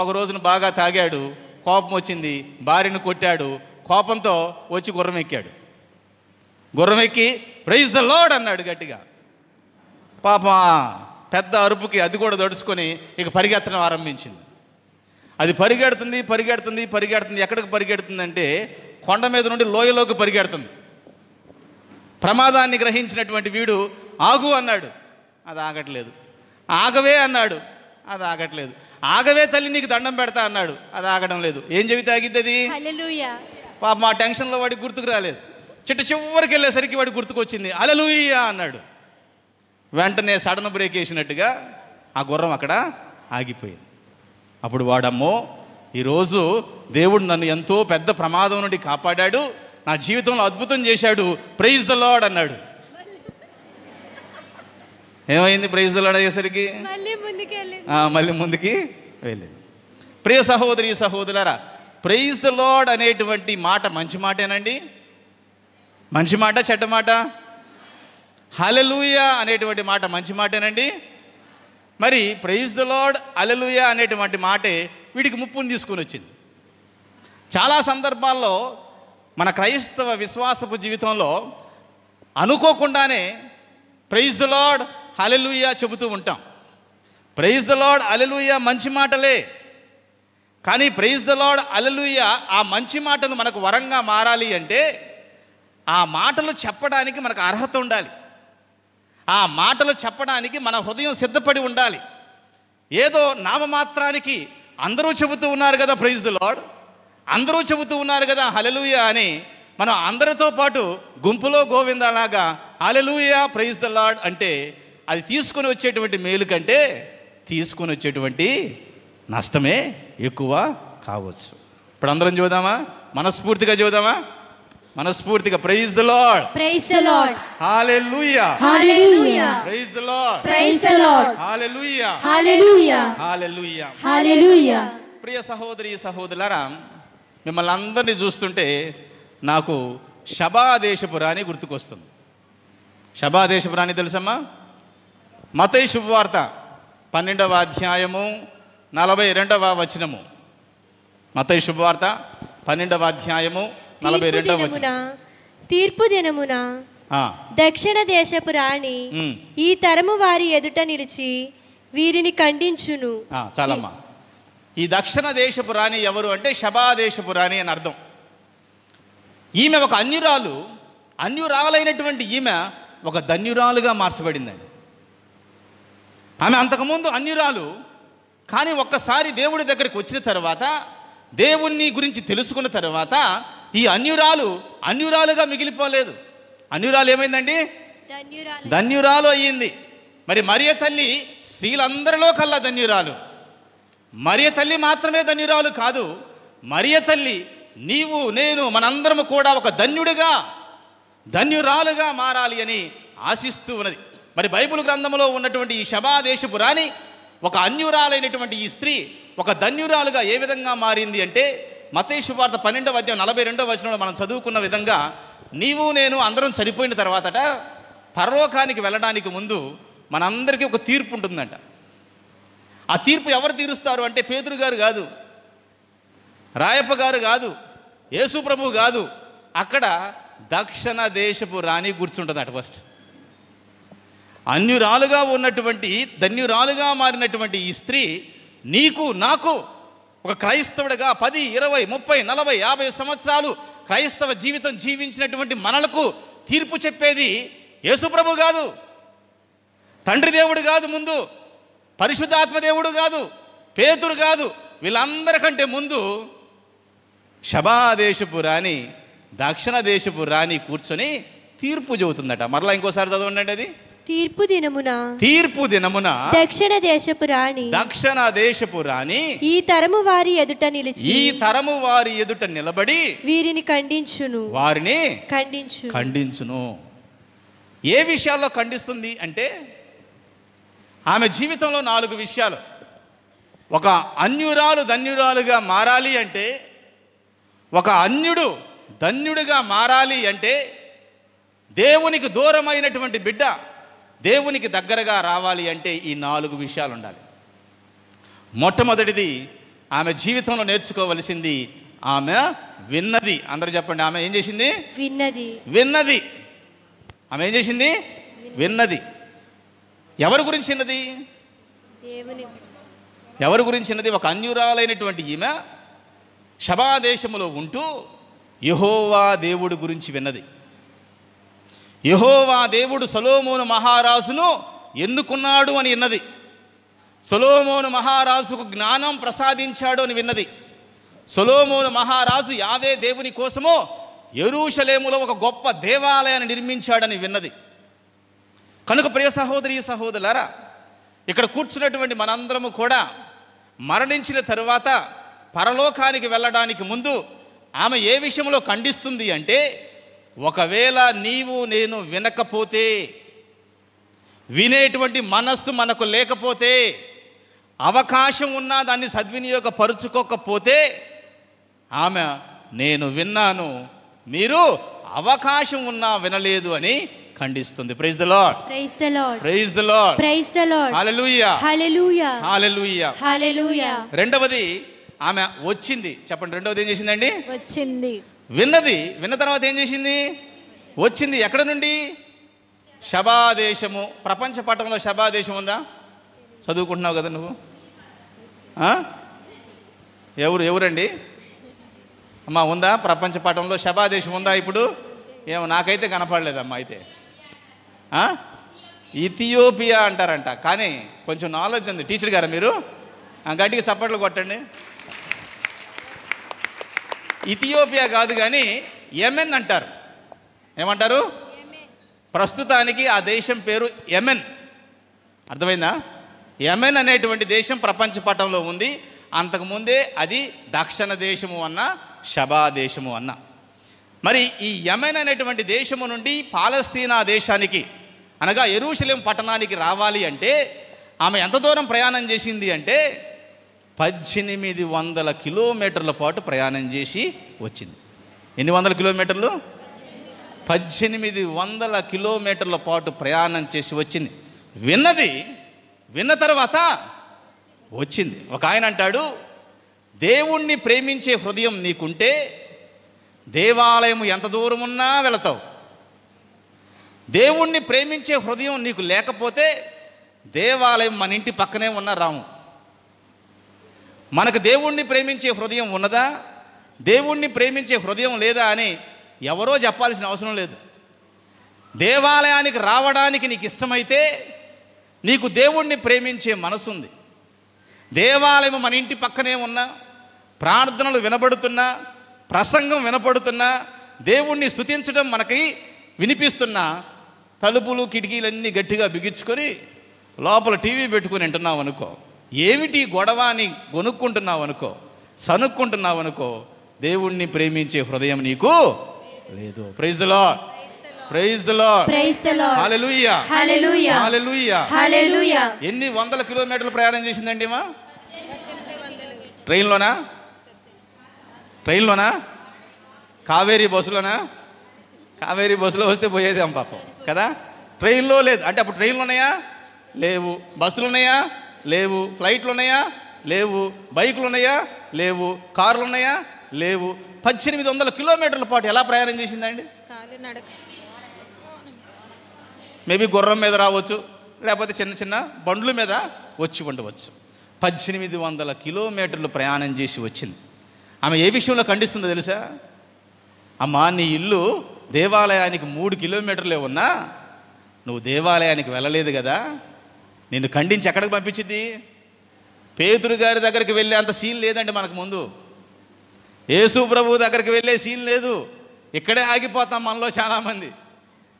Speaker 6: ఒక రోజున బాగా తాగాడు, కోపం వచ్చింది, భార్యను కొట్టాడు, కోపంతో వచ్చి గుర్రం ఎక్కాడు. గుర్రం ఎక్కి ప్రైజ్ ద లార్డ్ అన్నాడు గట్టిగా. పాపం పెద్ద అరుపుకి అది కూడా దడుచుకొని ఇక పరిగెత్తడం ఆరంభించింది. అది పరిగెడుతుంది పరిగెడుతుంది పరిగెడుతుంది. ఎక్కడికి పరిగెడుతుందంటే కొండ మీద నుండి లోయలోకి పరిగెడుతుంది. ప్రమాదాన్ని గ్రహించినటువంటి వీడు ఆగు అన్నాడు, అది ఆగట్లేదు. ఆగవే అన్నాడు, అది ఆగట్లేదు. ఆగవే తల్లి, నీకు దండం పెడతా అన్నాడు, అది ఆగడం లేదు. ఏం చెబితే ఆగిద్ది అది.
Speaker 3: హల్లెలూయా.
Speaker 6: పాప మా టెన్షన్లో వాడికి గుర్తుకు రాలేదు. చివరికి వెళ్ళేసరికి వాడికి గుర్తుకొచ్చింది, హల్లెలూయా అన్నాడు. వెంటనే సడన్ బ్రేక్ వేసినట్టుగా ఆ గుర్రం అక్కడ ఆగిపోయింది. అప్పుడు వాడమ్మో, ఈరోజు దేవుడు నన్ను ఎంతో పెద్ద ప్రమాదం నుండి కాపాడాడు, నా జీవితంలో అద్భుతం చేశాడు, ప్రైజ్ ద లార్డ్ అన్నాడు. ఏమైంది? ప్రైజ్ ది లార్డ్ అయ్యేసరికి
Speaker 3: మళ్ళీ ముందుకెళ్ళి
Speaker 6: మళ్ళీ ముందుకి వెళ్ళింది. ప్రియ సహోదరి సహోదరులారా, ప్రైజ్ ది లార్డ్ అనేటువంటి మాట మంచి మాటేనండి? మంచి మాట చెడ్డ మాట? హల్లెలూయా అనేటువంటి మాట మంచి మాటేనండి? మరి ప్రైజ్ ది లార్డ్ హల్లెలూయా అనేటువంటి మాటే వీడికి ముప్పుని తీసుకొని వచ్చింది. చాలా సందర్భాల్లో మన క్రైస్తవ విశ్వాసపు జీవితంలో అనుకోకుండానే ప్రైజ్ ది లార్డ్ హల్లెలూయా చెబుతూ ఉంటాం. ప్రైజ్ ది లార్డ్ హల్లెలూయా మంచి మాటలే, కానీ ప్రైజ్ ది లార్డ్ హల్లెలూయా ఆ మంచి మాటలు మనకు వరంగా మారాలి అంటే ఆ మాటలు చెప్పడానికి మనకు అర్హత ఉండాలి. ఆ మాటలు చెప్పడానికి మన హృదయం సిద్ధపడి ఉండాలి. ఏదో నామమాత్రానికి అందరూ చెబుతూ ఉన్నారు కదా ప్రైజ్ ది లార్డ్, అందరూ చెబుతూ ఉన్నారు కదా హల్లెలూయా అని మనం అందరితో పాటు గుంపులో గోవిందలాగా హల్లెలూయా ప్రైజ్ ది లార్డ్ అంటే అది తీసుకొని వచ్చేటువంటి మేలు కంటే తీసుకొని వచ్చేటువంటి నష్టమే ఎక్కువ కావచ్చు. ఇప్పుడు అందరం చూద్దామా? మనస్ఫూర్తిగా చూద్దామా? మనస్ఫూర్తిగా praise the lord,
Speaker 4: praise the lord,
Speaker 6: హల్లెలూయా,
Speaker 4: హల్లెలూయా,
Speaker 6: praise the lord,
Speaker 4: praise the lord,
Speaker 6: హల్లెలూయా,
Speaker 4: హల్లెలూయా,
Speaker 6: హల్లెలూయా.
Speaker 4: హల్లెలూయా.
Speaker 6: ప్రియ సహోదరి సహోదరులారా, మిమ్మల్ని అందరినీ చూస్తుంటే నాకు షబా దేశపు రాణి గుర్తుకొస్తుంది. షబా దేశపు రాణి తెలుసమ్మా? మత్తయి శుభవార్త 12వ అధ్యాయము 42వ వచనము. మత్తయి శుభవార్త 12వ అధ్యాయము 42వ వచనం.
Speaker 3: తీర్పు దినమున దక్షిణ దేశపు రాణి ఈ తరము వారి ఎదుట నిలిచి వీరిని ఖండించును.
Speaker 6: చాలమ్మా. ఈ దక్షిణ దేశపు రాణి ఎవరు అంటే షబా దేశపు రాణి అని అర్థం. ఈమె ఒక అన్యురాలైనటువంటి ఈమె ఒక ధన్యురాలుగా మార్చబడిందండి. ఆమె అంతకుముందు అన్యురాలు, కానీ ఒక్కసారి దేవుడి దగ్గరికి వచ్చిన తర్వాత, దేవుణ్ణి గురించి తెలుసుకున్న తర్వాత ఈ అన్యురాలుగా మిగిలిపోలేదు. అన్యురాలు ఏమైందండి? ధన్యురాలు అయ్యింది. మరి మరియ తల్లి స్త్రీలందరిలో కల్లా ధన్యురాలు. మరియ తల్లి మాత్రమే ధన్యురాలు కాదు, మరియ తల్లి నీవు నేను మనందరము కూడా ఒక ధన్యురాలుగా మారాలి అని ఆశిస్తూ ఉన్నది. మరి బైబిల్ గ్రంథంలో ఉన్నటువంటి ఈ షబా దేశపు రాణి, ఒక అన్యురాలైనటువంటి ఈ స్త్రీ ఒక ధన్యురాలుగా ఏ విధంగా మారింది అంటే మత్తయి శుభవార్త 12వ అధ్యాయం 42వ వచనంలో మనం చదువుకున్న విధంగా, నీవు నేను అందరం చనిపోయిన తర్వాతట పరలోకానికి వెళ్ళడానికి ముందు మనందరికీ ఒక తీర్పు ఉంటుందంట. ఆ తీర్పు ఎవరు తీరుస్తారు అంటే పేతురు గారు కాదు, రాయప్ప గారు కాదు, యేసు ప్రభు కాదు, అక్కడ దక్షిణ దేశపు రాణి కూర్చుంటుంది అటు. ఫస్ట్ అన్యురాలుగా ఉన్నటువంటి ధన్యురాలుగా మారినటువంటి ఈ స్త్రీ నీకు నాకు ఒక క్రైస్తవుడిగా 10, 20, 30, 40, 50 సంవత్సరాలు క్రైస్తవ జీవితం జీవించినటువంటి మనలకు తీర్పు చెప్పేది యేసు ప్రభు కాదు, తండ్రి దేవుడు కాదు, ముందు పరిశుద్ధాత్మ దేవుడు కాదు, పేతురు కాదు, వీళ్ళందరికంటే ముందు షబా దేశపు రాణి, దక్షిణ దేశపు రాణి కూర్చొని తీర్పు చెబుతుందట. మరలా ఇంకోసారి చదవండి. అది
Speaker 3: తీర్పు దినమున దక్షిణ దేశపు రాణి ఈ తరము వారి ఎదుట నిలబడి వీరిని ఖండించును. ఏ విషయాల్లో ఖండిస్తుంది అంటే ఆమె జీవితంలో 4 విషయాలు. ఒక అన్యురాలు ధన్యురాలుగా మారాలి అంటే, ఒక అన్యుడు ధన్యుడిగా మారాలి అంటే, దేవునికి దూరమైనటువంటి బిడ్డ దేవునికి దగ్గరగా రావాలి అంటే ఈ 4 విషయాలు ఉండాలి. మొట్టమొదటిది ఆమె జీవితంలో నేర్చుకోవలసింది ఆమె విన్నది. అందరూ చెప్పండి, ఆమె ఏం చేసింది? విన్నది. ఆమె ఏం చేసింది? విన్నది. ఎవరి గురించి విన్నది? ఎవరి గురించి విన్నది? ఒక అన్యురాలైనటువంటి ఈమె షబా దేశములో ఉంటూ యెహోవా దేవుడి గురించి విన్నది. యెహోవా దేవుడు సొలొమోను మహారాజును ఎన్నుకున్నాడు అని విన్నది. సొలొమోను మహారాజుకు జ్ఞానం ప్రసాదించాడు అని విన్నది. సొలొమోను మహారాజు యావే దేవుని కోసమో యెరూషలేములో ఒక గొప్ప దేవాలయాన్ని నిర్మించాడని విన్నది. కనుక ప్రియ సహోదరి సహోదరులారా, ఇక్కడ కూర్చున్నటువంటి మనందరము కూడా మరణించిన తరువాత పరలోకానికి వెళ్ళడానికి ముందు ఆమె ఏ విషయంలో ఖండిస్తుంది అంటే, ఒకవేళ నీవు నేను వినకపోతే, వినేటువంటి మనస్సు మనకు లేకపోతే, అవకాశం ఉన్నా దాన్ని సద్వినియోగపరుచుకోకపోతే ఆమె నేను విన్నాను, మీరు అవకాశం ఉన్నా వినలేదు అని ఖండిస్తుంది. Praise the lord,
Speaker 4: praise the lord,
Speaker 3: praise the lord,
Speaker 4: praise the lord,
Speaker 3: హల్లెలూయా,
Speaker 4: హల్లెలూయా,
Speaker 3: హల్లెలూయా,
Speaker 4: హల్లెలూయా.
Speaker 3: రెండవది ఆమె వచ్చింది. చెప్పండి, రెండవది ఏం చేసిందండి?
Speaker 4: వచ్చింది.
Speaker 3: విన్నది. విన్న తర్వాత ఏం చేసింది? వచ్చింది. ఎక్కడ నుండి? షబా దేశము. ప్రపంచ పటంలో షబా దేశం ఉందా? చదువుకుంటున్నావు కదా నువ్వు. ఎవరండి అమ్మా? ఉందా ప్రపంచ పటంలో షబా దేశం ఉందా ఇప్పుడు? ఏమో నాకైతే కనపడలేదమ్మా. అయితే ఇథియోపియా అంటారంట, కానీ కొంచెం నాలెడ్జ్ ఉంది. టీచర్ గారు మీరు గట్టిగా చప్పట్లు కొట్టండి. ఇథియోపియా కాదు కానీ యెమెన్ అంటారు. ఏమంటారు? ప్రస్తుతానికి ఆ దేశం పేరు యెమెన్. అర్థమైందా? యెమెన్ అనేటువంటి దేశం ప్రపంచ పటంలో ఉంది. అంతకుముందే అది దక్షిణ దేశము అన్న, షబా దేశము అన్న. మరి ఈ యెమెన్ అనేటువంటి దేశము నుండి పాలస్తీనా దేశానికి అనగా యెరూషలేం పట్టణానికి రావాలి అంటే ఆమె ఎంత దూరం ప్రయాణం చేసింది అంటే 1800 కిలోమీటర్ల పాటు ప్రయాణం చేసి వచ్చింది. ఎన్ని వందల కిలోమీటర్లు? 1800 కిలోమీటర్ల పాటు ప్రయాణం చేసి వచ్చింది. విన్న తర్వాత వచ్చింది. ఒక ఆయన అంటాడు, దేవుణ్ణి ప్రేమించే హృదయం నీకుంటే దేవాలయం ఎంత దూరం ఉన్నా వెళతావు. దేవుణ్ణి ప్రేమించే హృదయం నీకు లేకపోతే దేవాలయం మన ఇంటి పక్కనే ఉన్న రాము. మనకు దేవుణ్ణి ప్రేమించే హృదయం ఉన్నదా, దేవుణ్ణి ప్రేమించే హృదయం లేదా అని ఎవరో చెప్పాల్సిన అవసరం లేదు. దేవాలయానికి రావడానికి నీకు ఇష్టమైతే నీకు దేవుణ్ణి ప్రేమించే మనసుంది. దేవాలయం మన ఇంటి పక్కనే ఉన్నా, ప్రార్థనలు వినబడుతున్నా, ప్రసంగం వినపడుతున్నా, దేవుణ్ణి స్తుతించడం మనకి వినిపిస్తున్నా, తలుపులు కిటికీలన్నీ గట్టిగా బిగించుకొని లోపల టీవీ పెట్టుకుని వింటున్నావు అనుకో, ఏమిటి గొడవ అని కొనుక్కుంటున్నావు అనుకో, సనుక్కుంటున్నావు అనుకో, దేవుణ్ణి ప్రేమించే హృదయం నీకు లేదు. Praise the lord, praise the lord,
Speaker 4: praise the lord,
Speaker 3: హల్లెలూయా,
Speaker 4: హల్లెలూయా,
Speaker 3: హల్లెలూయా,
Speaker 4: హల్లెలూయా.
Speaker 3: ఎన్ని వందల కిలోమీటర్లు ప్రయాణం చేసిందండి మా? ట్రైన్లోనా? కావేరీ బస్సులోనా? కావేరీ బస్సులో వస్తే పోయేది అమ్మ పాపం కదా. ట్రైన్లో లేదు అంటే అప్పుడు ట్రైన్లు ఉన్నాయా? లేవు. బస్సులు ఉన్నాయా? లేవు. ఫ్లైట్లు ఉన్నాయా? లేవు. బైకులు ఉన్నాయా? లేవు. కార్లు ఉన్నాయా? లేవు. 1800 కిలోమీటర్ల పాటు ఎలా ప్రయాణం చేసిందండి? మేబీ గుర్రం మీద రావచ్చు, లేకపోతే చిన్న చిన్న బండ్ల మీద వచ్చి ఉండవచ్చు. 1800 కిలోమీటర్లు ప్రయాణం చేసి వచ్చింది. ఆమె ఏ విషయంలో ఖండిస్తుందో తెలుసా? అమ్మా, నీ ఇల్లు దేవాలయానికి 3 కిలోమీటర్లే ఉన్నా నువ్వు దేవాలయానికి వెళ్ళలేదు కదా, నిన్ను ఖండించి ఎక్కడికి పంపించింది? పేతురు గారి దగ్గరికి వెళ్ళే అంత సీన్ లేదండి మనకు. ముందు యేసు ప్రభు దగ్గరికి వెళ్ళే సీన్ లేదు. ఇక్కడే ఆగిపోతాం మనలో చాలామంది.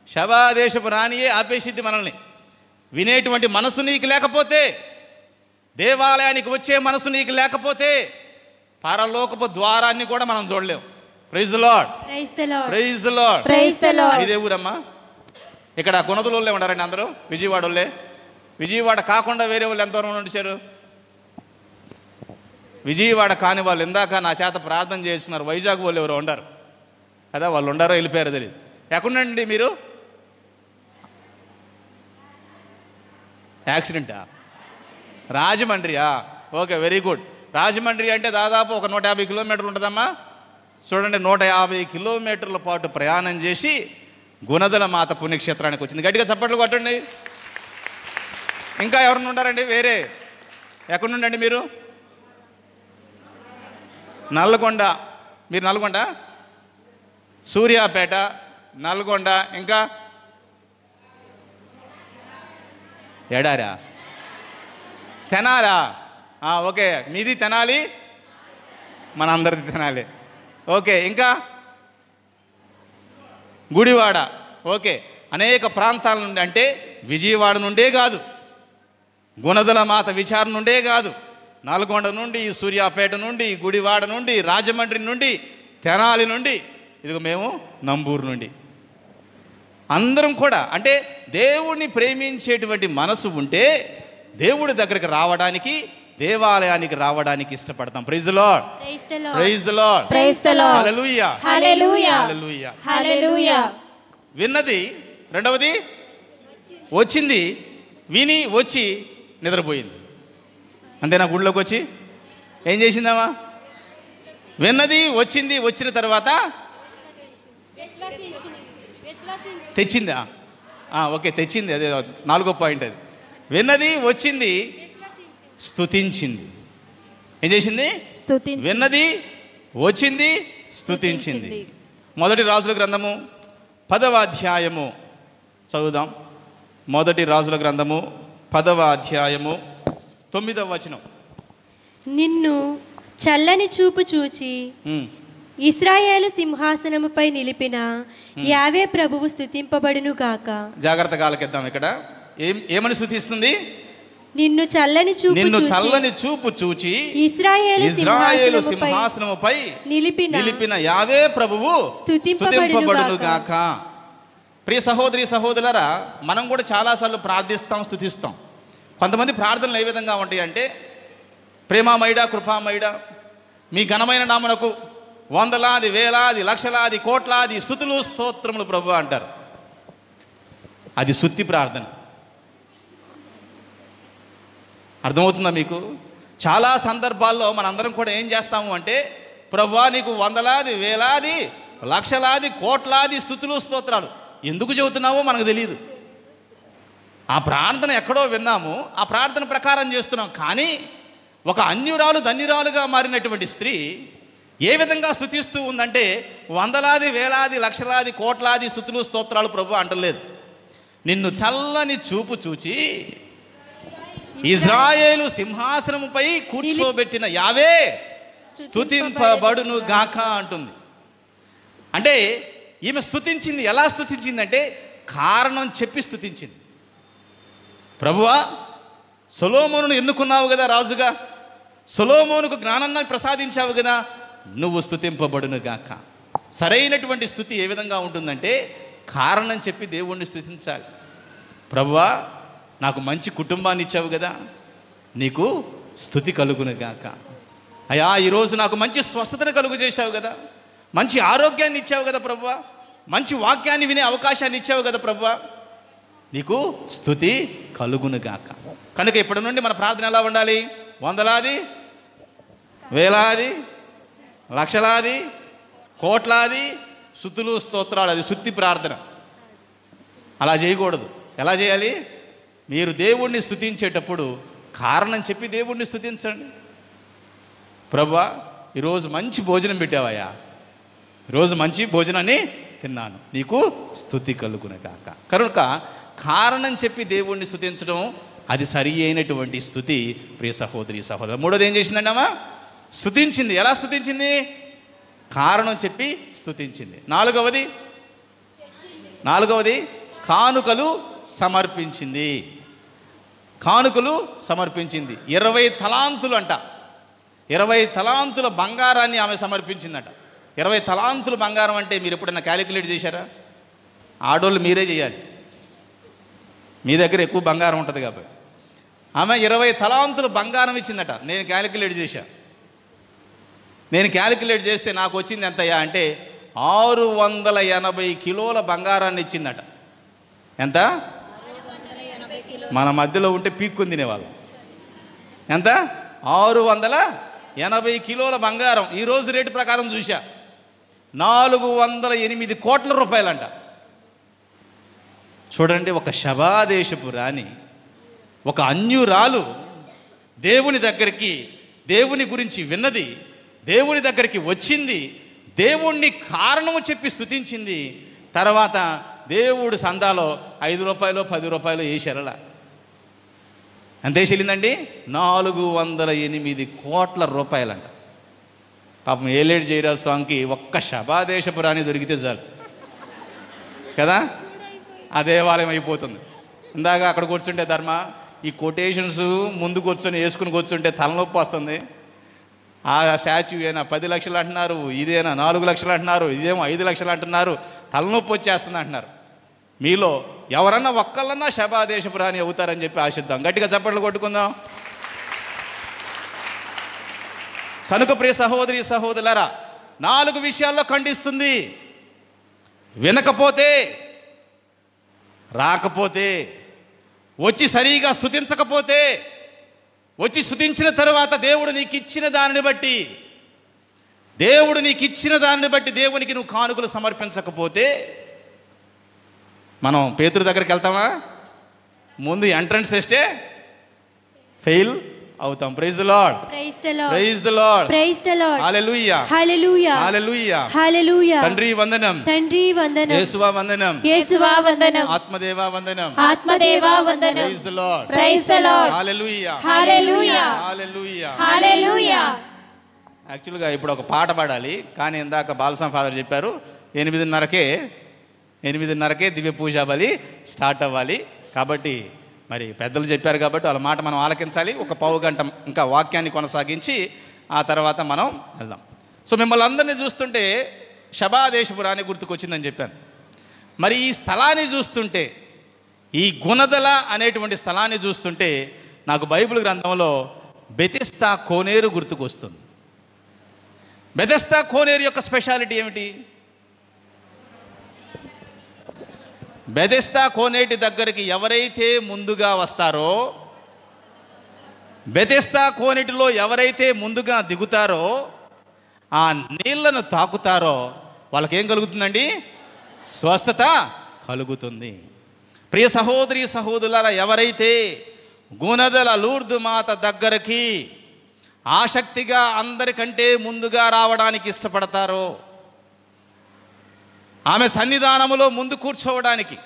Speaker 3: శబా దేశపు రానియే ఆపేసిద్ది మనల్ని. వినేటువంటి మనసు నీకు లేకపోతే, దేవాలయానికి వచ్చే మనసు నీకు లేకపోతే పరలోకపు ద్వారాన్ని కూడా మనం చూడలేం. Praise the lord,
Speaker 4: praise the lord,
Speaker 3: praise the lord,
Speaker 4: praise the Lord.
Speaker 3: ఇదే ఊరమ్మా? ఇక్కడ గుణదలోళ్ళే ఉన్నారండి అందరూ, విజయవాడ వాళ్ళే. విజయవాడ కాకుండా వేరే వాళ్ళు ఎంతవరకు ఉండిచారు? విజయవాడ కాని వాళ్ళు ఇందాక నా చేత ప్రార్థన చేస్తున్నారు. వైజాగ్ వాళ్ళు ఎవరో ఉండారు కదా, వాళ్ళు ఉండారో వెళ్ళిపోయారో తెలియదు. ఎక్కడండి మీరు? యాక్సిడెంటా? రాజమండ్రియా? Okay, very good. రాజమండ్రి అంటే దాదాపు ఒక 150 కిలోమీటర్లు ఉంటుందమ్మా. చూడండి, 150 కిలోమీటర్ల పాటు ప్రయాణం చేసి గుణదల మాత పుణ్యక్షేత్రానికి వచ్చింది. గట్టిగా చప్పట్లు కొట్టండి. ఇంకా ఎవరన్నా ఉంటారండి వేరే? ఎక్కడి నుండి అండి మీరు? నల్గొండ. మీరు నల్గొండ? సూర్యాపేట, నల్గొండ, ఇంకా ఎడారా? తెనాలా? ఓకే, మీది తెనాలి, మన అందరిది తెనాలి. ఓకే, ఇంకా గుడివాడ. ఓకే, అనేక ప్రాంతాల నుండి, అంటే విజయవాడ నుండే కాదు, గుణదల మాత విచారణ నుండే కాదు, నల్గొండ నుండి, సూర్యాపేట నుండి, గుడివాడ నుండి, రాజమండ్రి నుండి, తెనాలి నుండి, ఇదిగో మేము నంబూరు నుండి. అందరం కూడా అంటే దేవుణ్ణి ప్రేమించేటువంటి మనసు ఉంటే దేవుడి దగ్గరికి రావడానికి, దేవాలయానికి రావడానికి ఇష్టపడతాం. Praise the lord, praise the lord,
Speaker 4: praise the lord,
Speaker 3: హల్లెలూయా,
Speaker 4: హల్లెలూయా,
Speaker 3: హల్లెలూయా.
Speaker 4: హల్లెలూయా.
Speaker 3: విన్నది, రెండవది వచ్చింది, విని వచ్చి నిద్రపోయింది. అంతేనా? గుడిలోకి వచ్చి ఏం చేసిందమ్మా? విన్నది, వచ్చింది, వచ్చిన తర్వాత తెచ్చిందా? ఓకే, తెచ్చింది. అదే 4వ పాయింట్. అది విన్నది, వచ్చింది, స్తుతించింది. ఏం చేసింది? విన్నది, వచ్చింది, స్తుతించింది. మొదటి రాజుల గ్రంథము 10వ అధ్యాయము చదువుదాం. మొదటి రాజుల గ్రంథము 10వ అధ్యాయము 9వ వచనం.
Speaker 7: నిన్ను చల్లని చూపు చూచి ఇశ్రాయేలు సింహాసనముపై నిలిపిన యావే ప్రభువు స్తుతింపబడును గాక.
Speaker 3: జాగ్రత్తగా ఆలకిద్దాం. ఇక్కడ ఏమని స్తుతిస్తుంది?
Speaker 7: నిన్ను చల్లని
Speaker 3: చూపు చూచి
Speaker 7: ఇశ్రాయేలు
Speaker 3: సింహాసనముపై
Speaker 7: నిలిపిన
Speaker 3: యావే ప్రభువు స్తుతింపబడును గాక. ప్రియ సహోదరి సహోదరులారా, మనం కూడా చాలాసార్లు ప్రార్థిస్తాం, స్తుతిస్తాం. కొంతమంది ప్రార్థనలు ఏ విధంగా ఉంటాయి అంటే, ప్రేమామయుడ, కృపామయుడ, మీ ఘనమైన నామమునకు వందలాది, వేలాది, లక్షలాది, కోట్లాది స్తుతులు, స్తోత్రములు ప్రభు అంటారు. అది సుత్తి ప్రార్థన. అర్థమవుతుందా మీకు? చాలా సందర్భాల్లో మనందరం కూడా ఏం చేస్తాము అంటే, ప్రభువా నీకు వందలాది, వేలాది, లక్షలాది, కోట్లాది స్తుతులు, స్తోత్రాలు. ఎందుకు చెబుతున్నావో మనకు తెలియదు. ఆ ప్రార్థన ఎక్కడో విన్నాము, ఆ ప్రార్థన ప్రకారం చేస్తున్నాం. కానీ ఒక అన్యురాలు ధన్యురాలుగా మారినటువంటి స్త్రీ ఏ విధంగా స్తుతిస్తూ ఉందంటే, వందలాది, వేలాది, లక్షలాది, కోట్లాది స్తుతులు, స్తోత్రాలు ప్రభు అంటలేదు. నిన్ను చల్లని చూపు చూచి ఇజ్రాయేలు సింహాసనముపై కూర్చోబెట్టిన యావే స్తుతింపబడును గాక అంటుంది. అంటే ఈమె స్తుతించింది. ఎలా స్తుతించిందంటే కారణం చెప్పి స్తుతించింది. ప్రభువా, సొలొమోనును ఎన్నుకున్నావు కదా రాజుగా, సొలొమోనుకు జ్ఞానాన్ని ప్రసాదించావు కదా, నువ్వు స్తుతింపబడును గాక. సరైనటువంటి స్తుతి ఏ విధంగా ఉంటుందంటే కారణం చెప్పి దేవుణ్ణి స్తుతించాలి. ప్రభువా, నాకు మంచి కుటుంబాన్ని ఇచ్చావు కదా, నీకు స్తుతి కలుగును గాక. అయ్యా, ఈరోజు నాకు మంచి స్వస్థతను కలుగు చేశావు కదా, మంచి ఆరోగ్యాన్ని ఇచ్చావు కదా ప్రభువా, మంచి వాక్యాన్ని వినే అవకాశాన్ని ఇచ్చావు కదా ప్రభువా, నీకు స్తుతి కలుగును గాక. కనుక ఇప్పటి నుండి మన ప్రార్థన ఎలా ఉండాలి? వందలాది, వేలాది, లక్షలాది, కోట్లాది స్తుతులు, స్తోత్రాలు. అది స్తుతి ప్రార్థన. అలా చేయకూడదు. ఎలా చేయాలి? మీరు దేవుణ్ణి స్తుతించేటప్పుడు కారణం చెప్పి దేవుణ్ణి స్తుతించండి. ప్రభువా, ఈరోజు మంచి భోజనం పెట్టావయ్యా, ఈరోజు మంచి భోజనాన్ని తిన్నాను, నీకు స్తుతి కలుగును గాక. కనుక కారణం చెప్పి దేవుణ్ణి స్తుతించడం అది సరి అయినటువంటి స్తుతి. ప్రియ సహోదరి సహోదరు, మూడోది ఏం చేసిందండి అమ్మా? స్తుతించింది. ఎలా స్తుతించింది? కారణం చెప్పి స్తుతించింది. నాలుగవది కానుకలు సమర్పించింది. కానుకలు సమర్పించింది. 20 తలాంతులు అంట. 20 తలాంతుల బంగారాన్ని ఆమె సమర్పించిందట. 20 తలాంతులు బంగారం అంటే మీరు ఎప్పుడైనా క్యాలిక్యులేట్ చేశారా? ఆడోళ్ళు మీరే చేయాలి, మీ దగ్గర ఎక్కువ బంగారం ఉంటుంది కాబట్టి. ఆమె 20 తలాంతులు బంగారం ఇచ్చిందట. నేను క్యాలిక్యులేట్ చేశా. నేను క్యాలిక్యులేట్ చేస్తే నాకు వచ్చింది ఎంతయ్యా అంటే 680 కిలోల బంగారాన్ని ఇచ్చిందట. ఎంత? మన మధ్యలో ఉంటే పీక్కుని తినేవాళ్ళు. ఎంత? 680 కిలోల బంగారం. ఈరోజు రేటు ప్రకారం చూసా 408 కోట్ల రూపాయలంట. చూడండి, ఒక శబాదేశపు రాణి, ఒక అన్యురాలు దేవుని దగ్గరికి, దేవుని గురించి విన్నది, దేవుని దగ్గరికి వచ్చింది, దేవుణ్ణి కారణము చెప్పి స్తుతించింది. తర్వాత దేవుడు సందాలో 5 రూపాయలు 10 రూపాయలు వేసారలా. ఎంత వేసిల్లిందండి? 408 కోట్ల రూపాయలంట. పాపం ఏలేడు జయరాజ్ స్వామికి ఒక్క శబాదేశపు రాణి దొరికితే చాలు కదా, ఆ దేవాలయం అయిపోతుంది. ఇందాక అక్కడ కూర్చుంటే ధర్మ, ఈ కొటేషన్స్ ముందు కూర్చొని వేసుకుని కూర్చుంటే తలనొప్పి వస్తుంది. ఆ స్టాచ్యూ అయినా 10 లక్షలు అంటున్నారు, ఇదేనా 4 లక్షలు అంటున్నారు, ఇదేమో 5 లక్షలు అంటున్నారు, తలనొప్పి వచ్చేస్తుంది అంటున్నారు.
Speaker 6: మీలో ఎవరన్నా ఒక్కళ్ళన్నా శబాదేశపు రాణి అవుతారని చెప్పి ఆశిద్దాం. గట్టిగా చప్పట్లు కొట్టుకుందాం. కనుక ప్రియ సహోదరి సహోదరులారా, 4 విషయాల్లో ఖండిస్తుంది. వినకపోతే, రాకపోతే, వచ్చి సరిగా స్తుతించకపోతే, వచ్చి స్తుతించిన తరువాత దేవుడు నీకు ఇచ్చిన దానిని బట్టి దేవునికి నువ్వు కానుకలు సమర్పించకపోతే, మనం పేతురు దగ్గరికి వెళ్తామా? ముందు ఎంట్రన్స్ టెస్టే ఫెయిల్ అవుతాం. Praise the lord,
Speaker 7: praise the lord,
Speaker 6: praise the lord,
Speaker 7: praise the lord.
Speaker 6: హల్లెలూయా,
Speaker 7: హల్లెలూయా,
Speaker 6: హల్లెలూయా,
Speaker 7: హల్లెలూయా.
Speaker 6: తండ్రి వందనం,
Speaker 7: తండ్రి వందనం,
Speaker 6: యేసువా వందనం,
Speaker 4: యేసువా వందనం,
Speaker 6: ఆత్మదేవా వందనం,
Speaker 4: ఆత్మదేవా వందనం.
Speaker 6: Praise the lord,
Speaker 4: praise the lord.
Speaker 6: హల్లెలూయా,
Speaker 4: హల్లెలూయా,
Speaker 6: హల్లెలూయా,
Speaker 4: హల్లెలూయా.
Speaker 6: యాక్చువల్గా ఇప్పుడు ఒక పాట పాడాలి, కానీ ఇందాక బాలసం ఫాదర్ చెప్పారు 8:30కే దివ్య పూజా బలి స్టార్ట్ అవ్వాలి. కాబట్టి మరి పెద్దలు చెప్పారు కాబట్టి వాళ్ళ మాట మనం ఆలకించాలి. ఒక పావు గంట ఇంకా వాక్యాన్ని కొనసాగించి ఆ తర్వాత మనం వెళ్దాం. సో మిమ్మల్ని అందరినీ చూస్తుంటే శబాదేశపు రాణి గుర్తుకొచ్చిందని చెప్పాను. మరి ఈ స్థలాన్ని చూస్తుంటే, ఈ గుణదల అనేటువంటి స్థలాన్ని చూస్తుంటే నాకు బైబిల్ గ్రంథంలో బెతెస్దా కోనేరు గుర్తుకొస్తుంది. బెతెస్దా కోనేరు యొక్క స్పెషాలిటీ ఏమిటి? బెతెస్దా కోనేటి దగ్గరికి ఎవరైతే ముందుగా వస్తారో, బెతెస్దా కోనేటిలో ఎవరైతే ముందుగా దిగుతారో, ఆ నీళ్లను తాకుతారో వాళ్ళకేం కలుగుతుందండి? స్వస్థత కలుగుతుంది. ప్రియ సహోదరి సహోదరులారా, ఎవరైతే గుణదల లూర్దు మాత దగ్గరికి ఆసక్తిగా అందరికంటే ముందుగా రావడానికి ఇష్టపడతారో, ఆమె సన్నిధానములో ముందు కూర్చోవడానికి,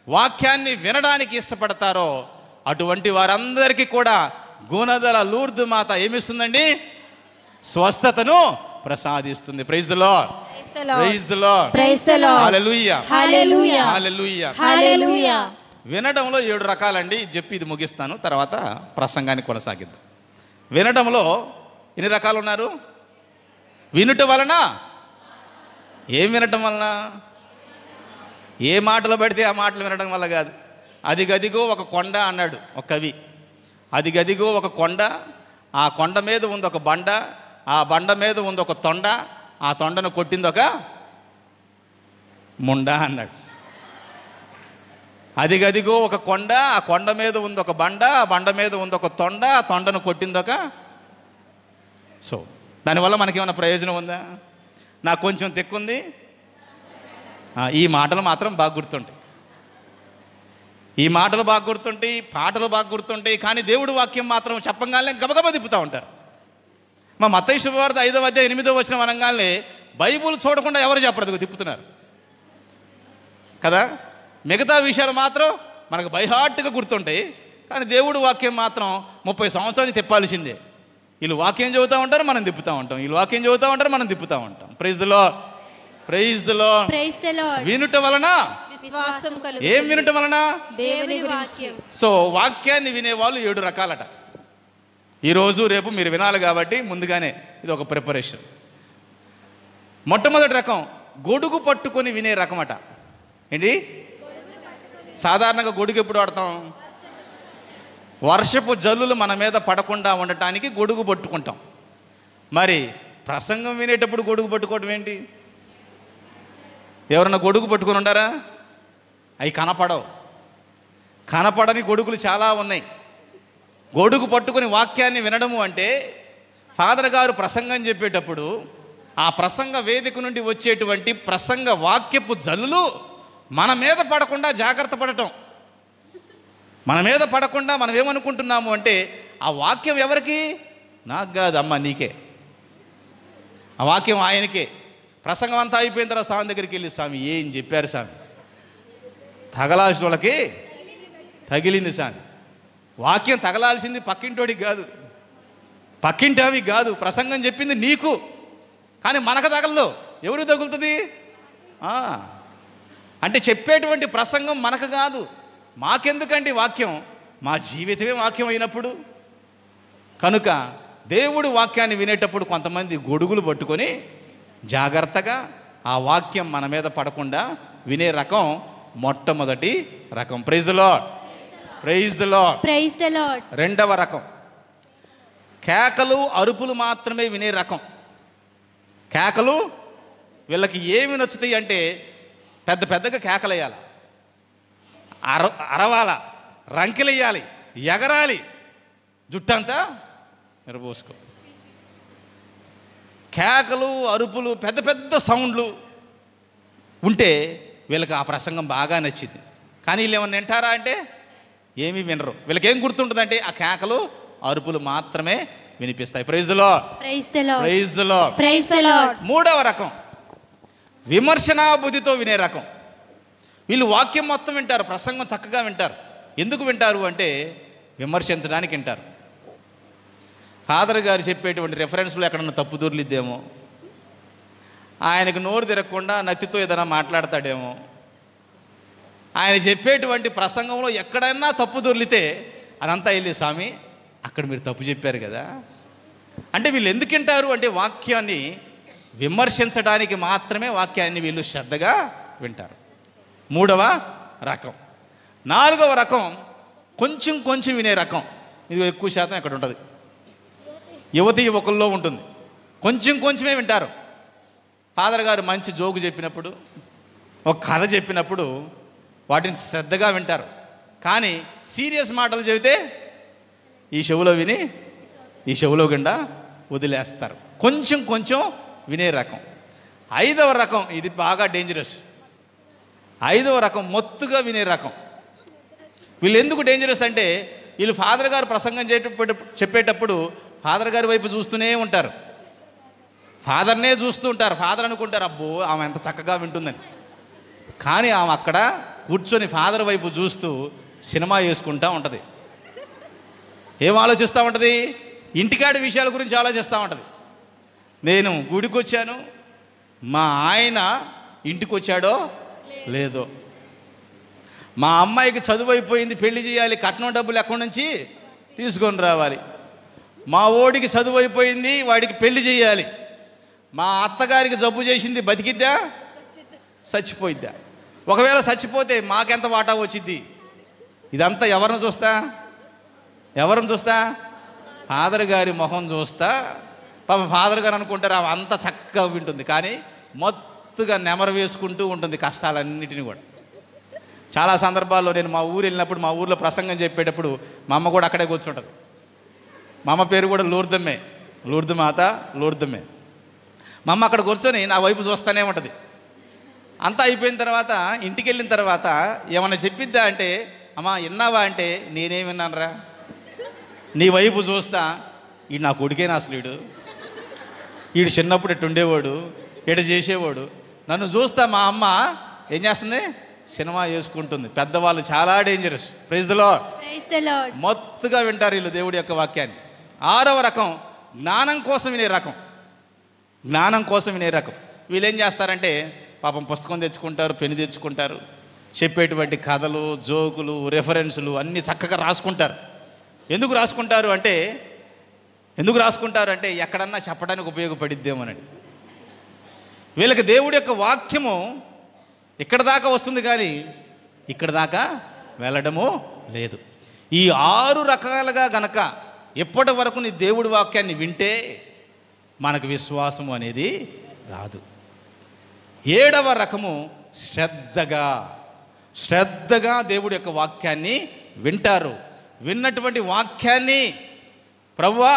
Speaker 6: వాక్యాన్ని వినడానికి ఇష్టపడతారో, అటువంటి వారందరికీ కూడా గుణదల లూర్దు మాత ఏమిస్తుందండి? స్వస్థతను ప్రసాదిస్తుంది. Praise the lord, praise the lord,
Speaker 4: praise the lord.
Speaker 6: హల్లెలూయా,
Speaker 4: హల్లెలూయా,
Speaker 6: హల్లెలూయా.
Speaker 4: హల్లెలూయా.
Speaker 6: వినడంలో 7 రకాలండి. చెప్పి ఇది ముగిస్తాను, తర్వాత ప్రసంగాన్ని కొనసాగిద్దాం. వినడంలో ఎన్ని రకాలు ఉన్నారు? వినుట వలన, ఏం వినటం వలన? ఏ మాటలు పడితే ఆ మాటలు వినడం వల్ల కాదు. అదిగదిగో ఒక కొండ అన్నాడు ఒక కవి. అదిగదిగో ఒక కొండ, ఆ కొండ మీద ఉంది ఒక బండ, ఆ బండ మీద ఉంది ఒక తొండ, ఆ తొండను కొట్టింది ఒక ముండ అన్నాడు. అదిగదిగో ఒక కొండ, ఆ కొండ మీద ఉంది ఒక బండ, ఆ బండ మీద ఉంది ఒక తొండ, ఆ తొండను కొట్టింది ఒక. సో దానివల్ల మనకేమైనా ప్రయోజనం ఉందా? నాకు కొంచెం తెక్కుంది. ఈ మాటలు మాత్రం బాగా గుర్తుంటాయి, ఈ మాటలు బాగా గుర్తుంటాయి, పాటలు బాగా గుర్తుంటాయి. కానీ దేవుడి వాక్యం మాత్రం చెప్పగానే గబగబా తిప్పుతూ ఉంటారు. మా మత్తయి శుభవార్త 5వ అధ్యాయం 8వ వచనం అనగానే బైబుల్ చూడకుండా ఎవరు చెప్పరు, తిప్పుతున్నారు కదా. మిగతా విషయాలు మాత్రం మనకు బైహార్ట్గా గుర్తుంటాయి, కానీ దేవుడి వాక్యం మాత్రం 30 సంవత్సరాలు తిప్పాల్సిందే. వీళ్ళు వాక్యం చదువుతూ ఉంటారు, మనం తిప్పుతూ ఉంటాం, వీళ్ళు వాక్యం చదువుతూ ఉంటారు, మనం తిప్పుతూ ఉంటాం. Praise the lord, praise the lord,
Speaker 7: praise the Lord.
Speaker 6: వినుట వలన
Speaker 4: విశ్వాసం కలుగుతుంది.
Speaker 6: ఏం వినుట వలన?
Speaker 4: దేవుని గురించి.
Speaker 6: సో వాక్యాన్ని వినేవాళ్ళు 7 రకాలట. ఈరోజు రేపు మీరు వినాలి కాబట్టి ముందుగానే ఇది ఒక ప్రిపరేషన్. మొట్టమొదటి రకం గొడుగు పట్టుకొని వినే రకం అట. ఏంటి? సాధారణంగా గొడుగు ఎప్పుడు వాడతాం? వర్షపు జల్లులు మన మీద పడకుండా ఉండటానికి గొడుగు పట్టుకుంటాం. మరి ప్రసంగం వినేటప్పుడు గొడుగు పట్టుకోవటం ఏంటి? ఎవరన్నా గొడుగు పట్టుకొని ఉండారా? అవి కనపడవు. కనపడని గొడుగులు చాలా ఉన్నాయి. గొడుగు పట్టుకొని వాక్యాన్ని వినడము అంటే ఫాదర్ గారు ప్రసంగం చెప్పేటప్పుడు ఆ ప్రసంగ వేదిక నుండి వచ్చేటువంటి ప్రసంగ వాక్యపు జల్లులు మన మీద పడకుండా జాగ్రత్త పడటం. మన మీద పడకుండా మనం ఏమనుకుంటున్నాము అంటే ఆ వాక్యం ఎవరికి? నాకు కాదు అమ్మ, నీకే. ఆ వాక్యం ఆయనకే. ప్రసంగం అంతా అయిపోయిన తర్వాత స్వామి దగ్గరికి వెళ్ళి, స్వామి ఏం చెప్పారు స్వామి? తగలాల్సిన వాళ్ళకి తగిలింది స్వామి. వాక్యం తగలాల్సింది పక్కింటోడికి కాదు, పక్కింటి కాదు. ప్రసంగం చెప్పింది నీకు, కానీ మనకు తగలదు. ఎవరికి తగులుతుంది? అంటే చెప్పేటువంటి ప్రసంగం మనకు కాదు, మాకెందుకండి వాక్యం? మా జీవితమే వాక్యం అయినప్పుడు. కనుక దేవుడు వాక్యాన్ని వినేటప్పుడు కొంతమంది గొడుగులు పట్టుకొని జాగ్రత్తగా ఆ వాక్యం మన మీద పడకుండా వినే రకం
Speaker 3: మొట్టమొదటి రకం. Praise the lord, praise the lord.
Speaker 7: Praise the Lord.
Speaker 3: రెండవ రకం కేకలు అరుపులు మాత్రమే వినే రకం. కేకలు వీళ్ళకి ఏమి నచ్చుతాయి అంటే పెద్ద పెద్దగా కేకలేయాలి, అరవాల, రంకెలేయాలి, ఎగరాలి, జుట్టంతా ఎరబోసుకో. కేకలు అరుపులు పెద్ద పెద్ద సౌండ్లు ఉంటే వీళ్ళకి ఆ ప్రసంగం బాగా నచ్చింది. కానీ వీళ్ళు ఏమన్నా వింటారా అంటే ఏమీ వినరు. వీళ్ళకి ఏం గుర్తుంటుందంటే ఆ కేకలు అరుపులు మాత్రమే వినిపిస్తాయి. Praise the lord,
Speaker 7: praise the lord,
Speaker 3: praise the lord,
Speaker 7: praise the lord.
Speaker 3: మూడవ రకం విమర్శనా బుద్ధితో వినే రకం. వీళ్ళు వాక్యం మొత్తం వింటారు, ప్రసంగం చక్కగా వింటారు. ఎందుకు వింటారు అంటే విమర్శించడానికి వింటారు. ఫాదర్ గారు చెప్పేటువంటి రెఫరెన్స్లో ఎక్కడన్నా తప్పు దొర్లిద్దేమో, ఆయనకు నోరు తిరగకుండా నత్తితో ఏదైనా మాట్లాడతాడేమో, ఆయన చెప్పేటువంటి ప్రసంగంలో ఎక్కడైనా తప్పు దొర్లితే అదంతా వెళ్ళి స్వామి అక్కడ మీరు తప్పు చెప్పారు కదా అంటే వీళ్ళు ఎందుకు వింటారు అంటే వాక్యాన్ని విమర్శించడానికి మాత్రమే వాక్యాన్ని వీళ్ళు శ్రద్ధగా వింటారు. మూడవ రకం. నాలుగవ రకం కొంచెం కొంచెం వినే రకం. ఇది ఎక్కువ శాతం ఎక్కడ ఉంటుంది, యువతి యువకుల్లో ఉంటుంది. కొంచెం కొంచెమే వింటారు. ఫాదర్ గారు మంచి జోకు చెప్పినప్పుడు, ఒక కథ చెప్పినప్పుడు వాటిని శ్రద్ధగా వింటారు. కానీ సీరియస్ మాటలు చెబితే ఈ చెవులో విని ఈ చెవులో గుండా వదిలేస్తారు. కొంచెం కొంచెం వినే రకం. ఐదవ రకం, ఇది బాగా డేంజరస్. ఐదవ రకం మొత్తుగా వినే రకం. వీళ్ళు ఎందుకు డేంజరస్ అంటే వీళ్ళు ఫాదర్ గారు ప్రసంగం చెప్పేటప్పుడు ఫాదర్ గారి వైపు చూస్తూనే ఉంటారు, ఫాదర్నే చూస్తూ ఉంటారు. ఫాదర్ అనుకుంటారు అబ్బో ఆమె ఎంత చక్కగా వింటుందని. కానీ ఆమె అక్కడ కూర్చొని ఫాదర్ వైపు చూస్తూ సినిమా వేసుకుంటూ ఉంటుంది. ఏం ఆలోచిస్తూ ఉంటుంది? ఇంటికాడి విషయాల గురించి ఆలోచిస్తూ ఉంటుంది. నేను గుడికి వచ్చాను, మా ఆయన ఇంటికి వచ్చాడో లేదో, మా అమ్మాయికి చదువు అయిపోయింది, పెళ్లి చేయాలి, కట్నం డబ్బులు ఎక్కడి నుంచి తీసుకొని రావాలి, మా ఓడికి చదువు అయిపోయింది, వాడికి పెళ్లి చేయాలి, మా అత్తగారికి జబ్బు చేసింది, బతికిద్దా చచ్చిపోయిద్దా, ఒకవేళ చచ్చిపోతే మాకెంత వాటా వచ్చిద్ది. ఇదంతా ఎవరిని చూస్తా? ఎవరిని చూస్తా? ఫాదర్ గారి మొహం చూస్తా. పాప ఫాదర్ గారు అనుకుంటారు అవి అంతా చక్కగా వింటుంది, కానీ మొత్తుగా నెమరు వేసుకుంటూ ఉంటుంది కష్టాలన్నిటిని కూడా. చాలా సందర్భాల్లో నేను మా ఊరు వెళ్ళినప్పుడు, మా ఊర్లో ప్రసంగం చెప్పేటప్పుడు మా అమ్మ కూడా అక్కడే కూర్చుంటుంది. మా అమ్మ పేరు కూడా లూర్దమ్మే, లూర్దు మాత, లూర్దమ్మే. మా అమ్మ అక్కడ కూర్చొని నా వైపు చూస్తూనే ఉంటుంది. అంతా అయిపోయిన తర్వాత ఇంటికి వెళ్ళిన తర్వాత ఏమన్నా చెప్పిద్దా అంటే అమ్మా విన్నావా అంటే నేనేం విన్నానురా, నీ వైపు చూస్తా, ఈడు నా కొడుకేనా అసలు, ఈడు చిన్నప్పుడు ఇటు ఉండేవాడు, ఇటు చేసేవాడు, నన్ను చూస్తా మా అమ్మ ఏం చేస్తుంది? సినిమా చేసుకుంటుంది. పెద్దవాళ్ళు చాలా dangerous. Praise the lord,
Speaker 7: praise the lord.
Speaker 3: మొత్తుగా వింటారు వీళ్ళు దేవుడి యొక్క వాక్యాన్ని. ఆరవ రకం జ్ఞానం కోసం వినే రకం. జ్ఞానం కోసం వినే రకం. వీళ్ళు ఏం చేస్తారంటే పాపం పుస్తకం తెచ్చుకుంటారు, పెన్ను తెచ్చుకుంటారు, చెప్పేటువంటి కథలు, జోకులు, రెఫరెన్సులు అన్నీ చక్కగా రాసుకుంటారు. ఎందుకు రాసుకుంటారు అంటే ఎక్కడన్నా చెప్పడానికి ఉపయోగపడిద్దేమోనండి. వీళ్ళకి దేవుడి యొక్క వాక్యము ఇక్కడ దాకా వస్తుంది కానీ ఇక్కడ దాకా వెళ్ళడము లేదు. ఈ 6 రకాలుగా గనక ఎప్పటి వరకు నీ దేవుడి వాక్యాన్ని వింటే మనకు విశ్వాసము అనేది రాదు. 7వ రకము శ్రద్ధగా దేవుడి యొక్క వాక్యాన్ని వింటారు. విన్నటువంటి వాక్యాన్ని ప్రభువా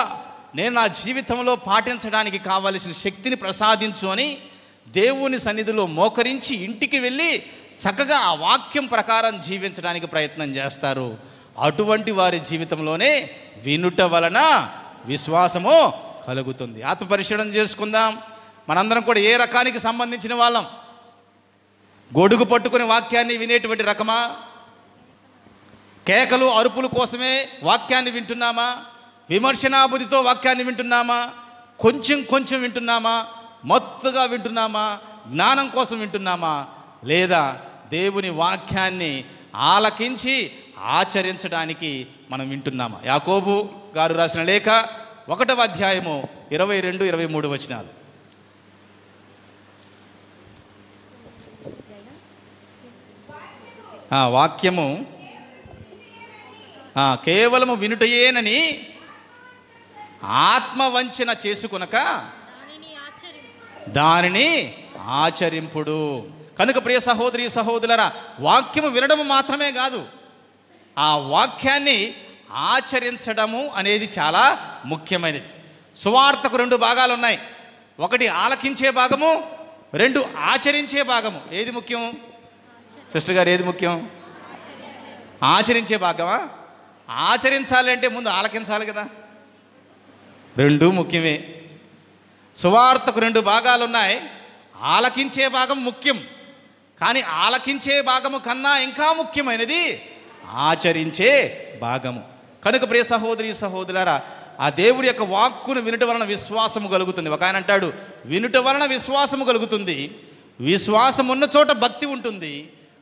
Speaker 3: నేను నా జీవితంలో పాటించడానికి కావలసిన శక్తిని ప్రసాదించు అని దేవుని సన్నిధిలో మోకరించి ఇంటికి వెళ్ళి చక్కగా ఆ వాక్యం ప్రకారం జీవించడానికి ప్రయత్నం చేస్తారు. అటువంటి వారి జీవితంలోనే వినుట వలన విశ్వాసము కలుగుతుంది. ఆత్మపరిశీలన చేసుకుందాం. మనందరం కూడా ఏ రకానికి సంబంధించిన వాళ్ళం? గొడుగు పట్టుకుని వాక్యాన్ని వినేటువంటి రకమా? కేకలు అరుపుల కోసమే వాక్యాన్ని వింటున్నామా? విమర్శనాబుద్ధితో వాక్యాన్ని వింటున్నామా? కొంచెం కొంచెం వింటున్నామా? మొత్తుగా వింటున్నామా? జ్ఞానం కోసం వింటున్నామా? లేదా దేవుని వాక్యాన్ని ఆలకించి ఆచరించడానికి మనం వింటున్నామా? యాకోబు గారు రాసిన లేఖ 1వ అధ్యాయము 22, 23 వచనాలు. వాక్యము కేవలము వినుటయేనని ఆత్మవంచన చేసుకొనక దానిని ఆచరింపుడు. కనుక ప్రియ సహోదరి సహోదరులారా, వాక్యము వినడము మాత్రమే కాదు, ఆ వాక్యాన్ని ఆచరించడము అనేది చాలా ముఖ్యమైనది. సువార్తకు 2 భాగాలు ఉన్నాయి. ఒకటి ఆలకించే భాగము, 2 ఆచరించే భాగము. ఏది ముఖ్యం సిస్టర్ గారు? ఏది ముఖ్యం? ఆచరించే భాగమా? ఆచరించాలి అంటే ముందు ఆలకించాలి కదా. 2 ముఖ్యమే. సువార్తకు 2 భాగాలు ఉన్నాయి. ఆలకించే భాగం ముఖ్యం, కానీ ఆలకించే భాగము కన్నా ఇంకా ముఖ్యమైనది ఆచరించే భాగము. కనుక ప్రియ సహోదరి సహోదరులారా, ఆ దేవుడి యొక్క వాక్కును వినుట వలన విశ్వాసము కలుగుతుంది. ఒక ఆయన అంటాడు, వినుట వలన విశ్వాసము కలుగుతుంది, విశ్వాసం ఉన్న చోట భక్తి ఉంటుంది,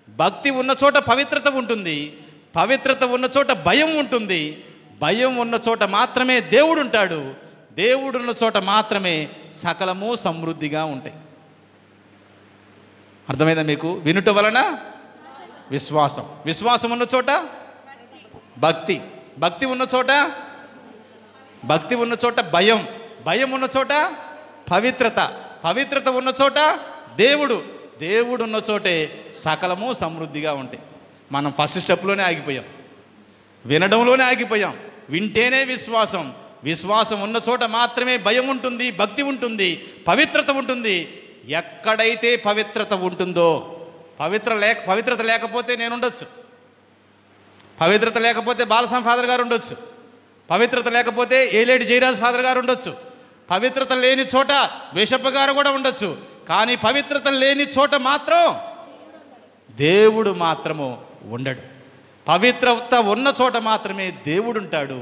Speaker 3: భక్తి ఉన్న చోట పవిత్రత ఉంటుంది, పవిత్రత ఉన్న చోట భయం ఉంటుంది, భయం ఉన్న చోట మాత్రమే దేవుడు ఉంటాడు, దేవుడు ఉన్న చోట మాత్రమే సకలము సమృద్ధిగా ఉంటాయి. అర్థమైందా మీకు? వినుట వలన విశ్వాసం, విశ్వాసం ఉన్న చోట భక్తి, భక్తి ఉన్న చోట భక్తి ఉన్న చోట భయం, భయం ఉన్న చోట పవిత్రత, పవిత్రత ఉన్న చోట దేవుడు, దేవుడు ఉన్న చోటే సకలము సమృద్ధిగా ఉంటాయి. మనం ఫస్ట్ స్టెప్లోనే ఆగిపోయాం, వినడంలోనే ఆగిపోయాం. వింటేనే విశ్వాసం, విశ్వాసం ఉన్న చోట మాత్రమే భయం ఉంటుంది, భక్తి ఉంటుంది, పవిత్రత ఉంటుంది. ఎక్కడైతే పవిత్రత ఉంటుందో, పవిత్రత లేకపోతే నేను ఉండొచ్చు, పవిత్రత లేకపోతే బాలసం ఫాదర్ గారు ఉండొచ్చు, పవిత్రత లేకపోతే ఏలేటి జయరాజ్ ఫాదర్ గారు ఉండొచ్చు, పవిత్రత లేని చోట బిషప్ గారు కూడా ఉండొచ్చు. కానీ పవిత్రత లేని చోట మాత్రం దేవుడు మాత్రము ఉండడు. పవిత్రత ఉన్న చోట మాత్రమే దేవుడు ఉంటాడు,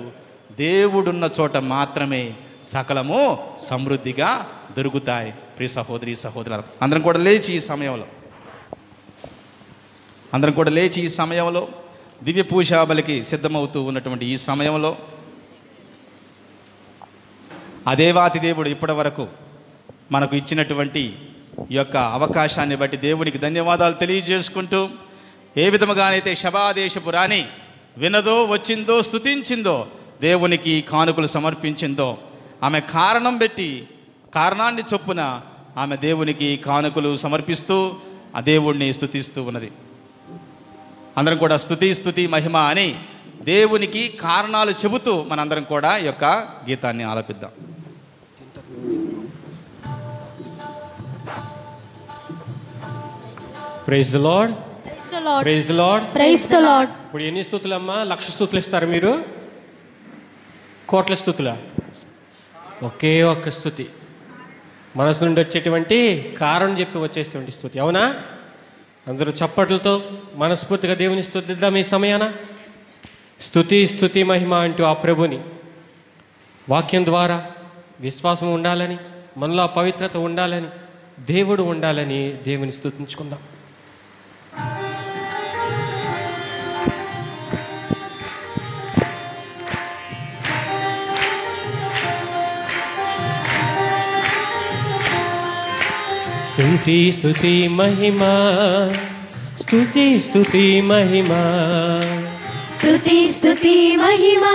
Speaker 3: దేవుడున్న చోట మాత్రమే సకలము సమృద్ధిగా దొరుకుతాయి. ప్రియ సహోదరి సహోదరులు, అందరం కూడా లేచి ఈ సమయంలో దివ్య పూజాబలికి సిద్ధమవుతూ ఉన్నటువంటి ఈ సమయంలో ఆ దేవాతి దేవుడు ఇప్పటి వరకు మనకు ఇచ్చినటువంటి ఈ యొక్క అవకాశాన్ని బట్టి దేవునికి ధన్యవాదాలు తెలియజేసుకుంటూ, ఏ విధముగానైతే శబాదేశపు రాణి వినదో, వచ్చిందో, స్తుతించిందో, దేవునికి కానుకలు సమర్పించిందో, ఆమె కారణం పెట్టి కారణాన్ని చొప్పున ఆమె దేవునికి కానుకలు సమర్పిస్తూ ఆ దేవుణ్ణి స్తుతిస్తూ ఉన్నది. అందరం కూడా స్తుతి మహిమ అని దేవునికి కారణాలు చెబుతూ మనందరం కూడా ఈ యొక్క గీతాన్ని ఆలపిద్దాం.
Speaker 2: Praise the lord, praise the lord,
Speaker 7: praise the lord.
Speaker 2: ఇప్పుడు ఎన్ని స్తుతులమ్మా? 1,00,000 స్తుతులు ఇస్తారు మీరు? కోట్ల స్తుతులా? ఒకే ఒక్క స్తుతి, మనసు నుండి వచ్చేటువంటి కారణం చెప్పి వచ్చేటువంటి స్తుతి. అవునా? అందరూ చప్పట్లతో మనస్ఫూర్తిగా దేవుని స్తుతిద్దాం ఈ సమయాన. స్తుతి మహిమ అంటూ ఆ ప్రభుని వాక్యం ద్వారా విశ్వాసం ఉండాలని, మనలో పవిత్రత ఉండాలని, దేవుడు ఉండాలని దేవుని స్తుతించుకుందాం. స్తుతి మహిమా, స్తుతి మహిమా,
Speaker 4: స్తుతి మహిమా,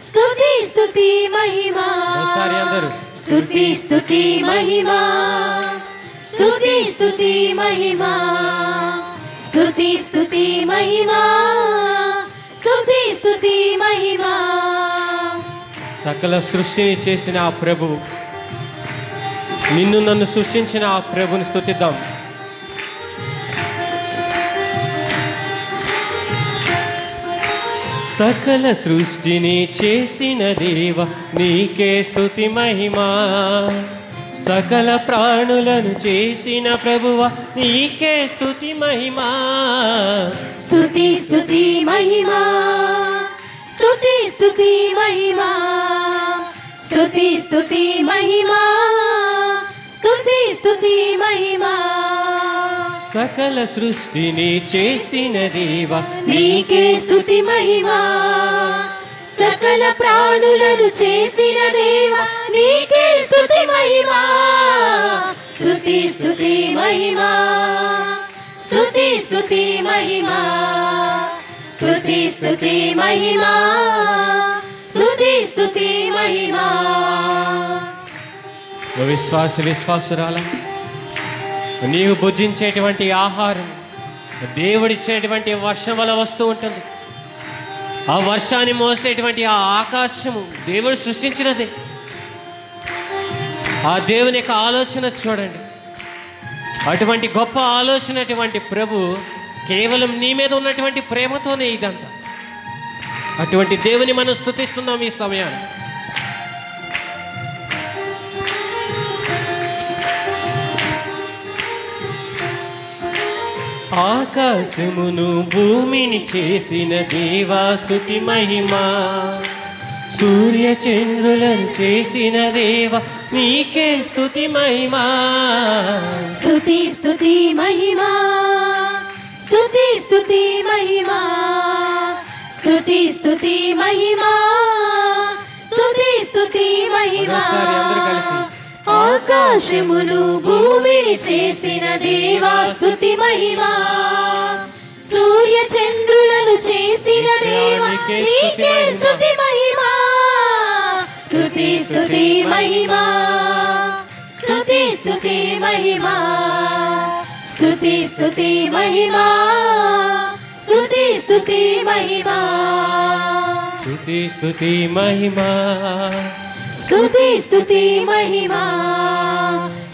Speaker 4: స్తుతి మహిమా.
Speaker 2: ఒకసారి అందరూ
Speaker 4: స్తుతి మహిమా, స్తుతి మహిమా, స్తుతి మహిమా, స్తుతి మహిమా.
Speaker 2: సకల సృష్టిని చేసిన ఆ ప్రభువు, నిన్ను నన్ను సృష్టించిన ఆ ప్రభుని స్తుతిద్దాం. సకల సృష్టిని చేసిన దేవ నీకే స్తుతి మహిమా, సకల ప్రాణులను చేసిన ప్రభువ నీకే స్తుతి మహిమా.
Speaker 4: స్తుతి మహిమా, స్తుతి మహిమా, స్తుతి మహిమా, స్తుతి మహిమా.
Speaker 2: సకల సృష్టిని చేసిన దేవ
Speaker 4: నీకే స్తుతి మహిమా, సకల ప్రాణులను చేసిన దేవ నీకే స్తుతి మహిమా. స్తుతి మహిమా, స్తుతి స్తుతి మహిమా స్తుతి స్తుతి మహిమా స్తుతి స్తుతి మహిమా.
Speaker 2: విశ్వాసురాల, నీవు భుజించేటువంటి ఆహారం దేవుడిచ్చేటువంటి వర్షం వల్ల వస్తూ ఉంటుంది. ఆ వర్షాన్ని మోసేటువంటి ఆ ఆకాశము దేవుడు సృష్టించినదే. ఆ దేవుని యొక్క ఆలోచన చూడండి. అటువంటి గొప్ప ఆలోచన అటువంటి ప్రభు కేవలం నీ మీద ఉన్నటువంటి ప్రేమతోనే ఇదంతా. అటువంటి దేవుని మనం స్తుతిస్తున్నాం ఈ సమయాన్ని. ఆకాశమును భూమిని చేసిన దేవా స్తుతి మహిమా, సూర్య చంద్రులను చేసిన దేవా నీకే స్తుతి మహిమా.
Speaker 4: స్తుతి స్తుతి మహిమా స్తుతి స్తుతి మహిమా స్తుతి స్తుతి మహిమా స్తుతి స్తుతి మహిమా.
Speaker 2: అందరూ కలిసి
Speaker 4: ఆకాశమును భూమిని చేసిన దేవా స్తుతి మహిమా, సూర్య చంద్రులను చేసిన దేవా నీకే స్తుతి మహిమా. స్తుతి స్తుతి మహిమా స్తుతి స్తుతి మహిమా స్తుతి స్తుతి మహిమా స్తుతి స్తుతి మహిమా.
Speaker 2: స్తుతి స్తుతి మహిమా
Speaker 4: స్తుతి స్తుతి మహిమా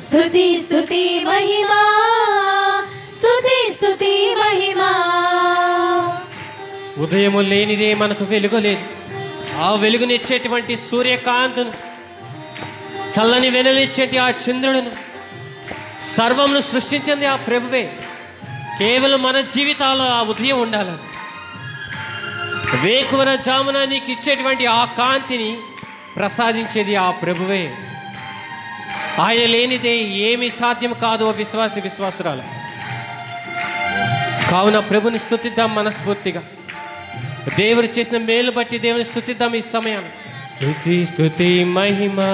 Speaker 4: స్తుతి స్తుతి మహిమా స్తుతి స్తుతి మహిమా.
Speaker 2: ఉదయము లేనిదే మనకు వెలుగు లేదు. ఆ వెలుగునిచ్చేటువంటి సూర్యకాంతును, చల్లని వెనలిచ్చేటి ఆ చంద్రుడును, సర్వమును సృష్టించింది ఆ ప్రభువే. కేవలం మన జీవితాల్లో ఆ ఉదయం ఉండాలని, వేకువన జామున నీకు ఇచ్చేటువంటి ఆ కాంతిని ప్రసాదించేది ఆ ప్రభువే. ఆయన లేనిదే ఏమీ సాధ్యం కాదు. విశ్వాసురాలు కావున ప్రభుని స్తుతిద్దాం మనస్ఫూర్తిగా. దేవుడు చేసిన మేలు బట్టి దేవుని స్తుతిద్దాం ఈ సమయాన్ని. స్తుతి స్తుతి మహిమా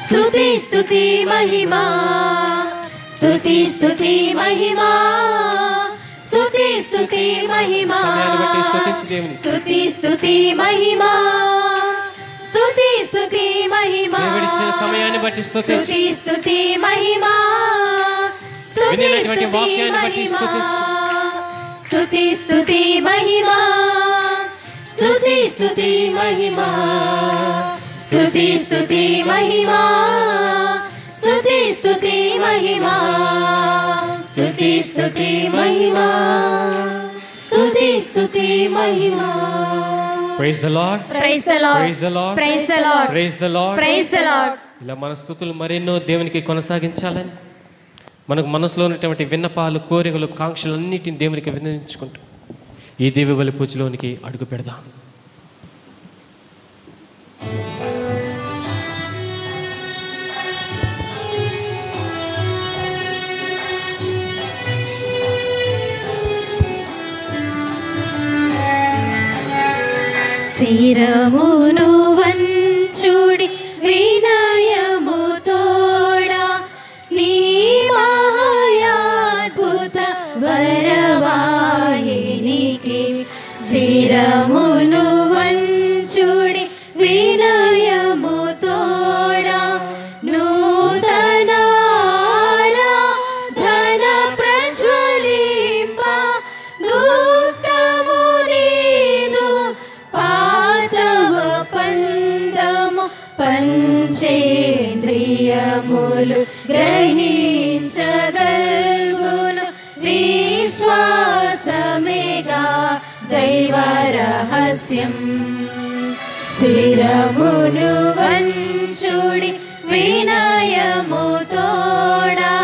Speaker 4: స్తుతి స్తుతి మహిమా స్తుతి స్తుతి మహిమా స్తుతి స్తుతి మహిమా. స్తుతి స్తుతి మహిమా స్తుతి స్తుతి మహిమా.
Speaker 2: దేవుడిచ్చిన సమయాన్ని బట్టి
Speaker 4: స్తుతి స్తుతి మహిమా స్తుతి స్తుతి మహిమా స్తుతి స్తుతి మహిమా స్తుతి స్తుతి మహిమా స్తుతి స్తుతి మహిమా స్తుతి స్తుతి మహిమా స్తుతి స్తుతి మహిమా స్తుతి స్తుతి మహిమా.
Speaker 2: Praise the Lord.
Speaker 4: Praise the Lord.
Speaker 2: Praise the Lord.
Speaker 4: Praise the Lord.
Speaker 2: Praise the Lord.
Speaker 4: Praise the Lord.
Speaker 2: ఇలా మన స్తుతులు మరెన్నో దేవునికి కొనసాగించాలని, మనకు మనసులో ఉన్నటువంటి విన్నపాలు, కోరికలు, కాంక్షలు అన్నిటిని దేవునికి విన్నవించుకుంటూ ఈ దేవి బలి పూజలోనికి అడుగు పెడదాం.
Speaker 4: శిరమును వంచుడి వినయము తోడా నీ మహాయాద్భుత వరవాహినికి. శిరమును వంచుడి వినయము తోడా నూతన ఆరాధన ప్రజ్వలింప గుప్తము నీదు పాతవ పందము పంచేంద్రియములు గ్రహించగల్గును విశ్వాసమేగా దైవ రహస్యం. శిరమును వంచుడి వినయము తోడా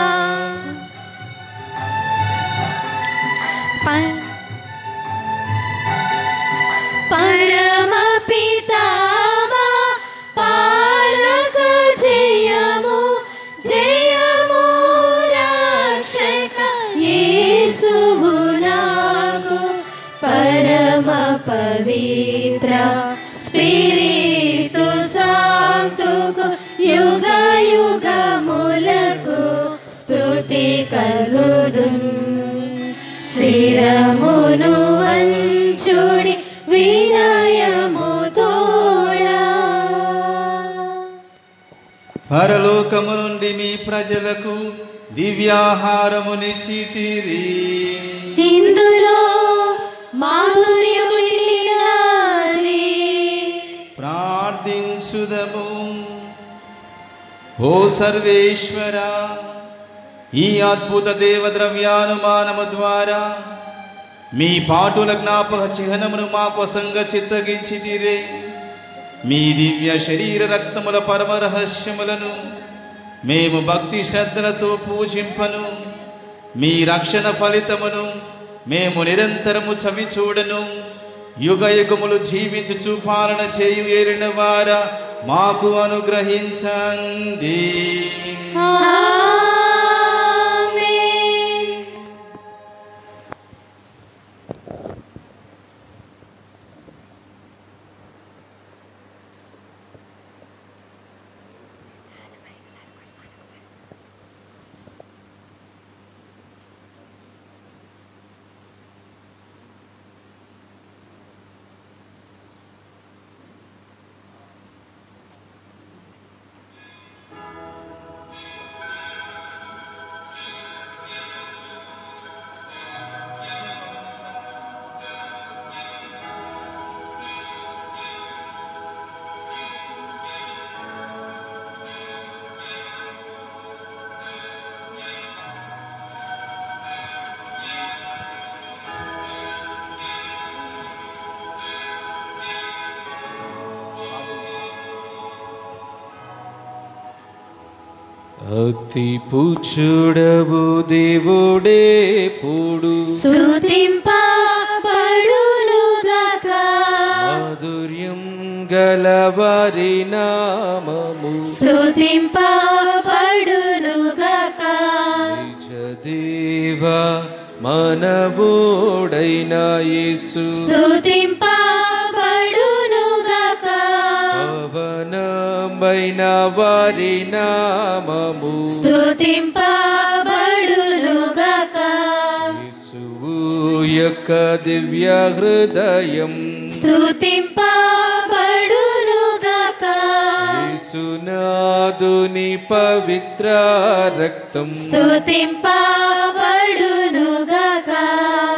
Speaker 4: పరమ పితామా పాలక జయము జయము రక్షక యేసువు నాకు పరమ పవిత్ర స్పిరితు సాంతుకు యుగ యుగములకు స్తుతి కలుగుదున్. శిరమును వంచుడి వినయము తోడా.
Speaker 3: పరలోకము నుండి మీ ప్రజలకు దివ్యాహారమునిచ్చితిరి.
Speaker 4: ఇందులో మాధుర్యము నిండినది.
Speaker 3: ప్రార్థించుదము. ఓ సర్వేశ్వర, ఈ అద్భుత దేవద్రవ్యానుమానము ద్వారా మీ పాటుల జ్ఞాపక చిహ్నమును మా కోసంగా చిత్తగించితిరే. మీ దివ్య శరీర రక్తముల పరమ రహస్యములను మేము భక్తి శ్రద్ధలతో పూజింపను. మీ రక్షణ ఫలితమును మేము నిరంతరము చవి చూడను. యుగ యుగములు జీవించుచు పాలన చేయు ఏలిన వారా మాకు అనుగ్రహించండి.
Speaker 5: అతి పూచుడవు దేవుడే పూడు
Speaker 4: స్తుతింపబడునుగాక.
Speaker 5: మాధుర్యం గలవారి నామము
Speaker 4: స్తుతింపబడునుగాక.
Speaker 5: నిజదేవా మనవుడైన యేసు
Speaker 4: స్తుతింపబడునుగాక.
Speaker 5: పవనమైన వారి నామము
Speaker 4: స్తుతింపబడునుగాక.
Speaker 5: యేసువు యొక్క దివ్య హృదయం
Speaker 4: స్తుతింపబడునుగాక.
Speaker 5: యేసునాథుని పవిత్ర రక్తం
Speaker 4: స్తుతింపబడునుగాక.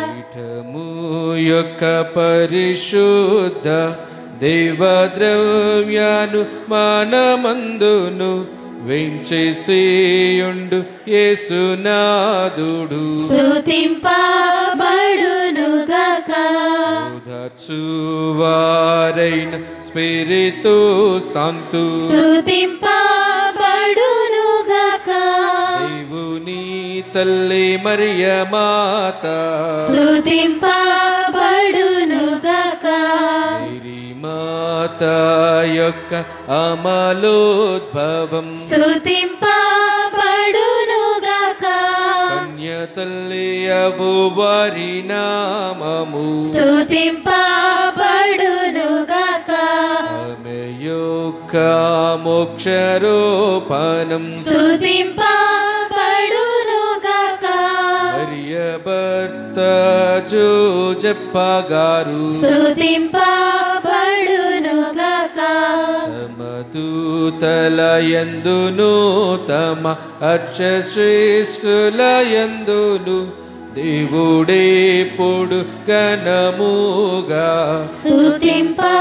Speaker 5: పీఠము యొక్క పరిశుద్ధ దేవద్రవ్యాను మానమందును వెంచేసియుండు యేసునాథుడు
Speaker 4: స్తుతింపబడునుగాక.
Speaker 5: ఓదార్చువారైన స్పిరితు సాంతు
Speaker 4: స్తుతింపబడునుగాక.
Speaker 5: దేవుని తల్లి మరియ మాత
Speaker 4: స్తుతింపబడునుగాక.
Speaker 5: మాత యొక్క అమలోద్భవం
Speaker 4: స్తుతింపబడునుగాక.
Speaker 5: కన్య తల్లి అవు వారి నామము
Speaker 4: స్తుతింపబడునుగాక.
Speaker 5: ఆమె యొక్క మోక్షరూపణం
Speaker 4: స్తుతింపబడునుగాక.
Speaker 5: మరియ భర్త జోజప్పగారు
Speaker 4: స్తుతింపబడునుగాక.
Speaker 5: తమ దూతల యందును తమ అర్చశ్రేష్ఠుల యందును దేవుడే పొడు ఘనముగా
Speaker 4: స్తుతింపబడునుగాక.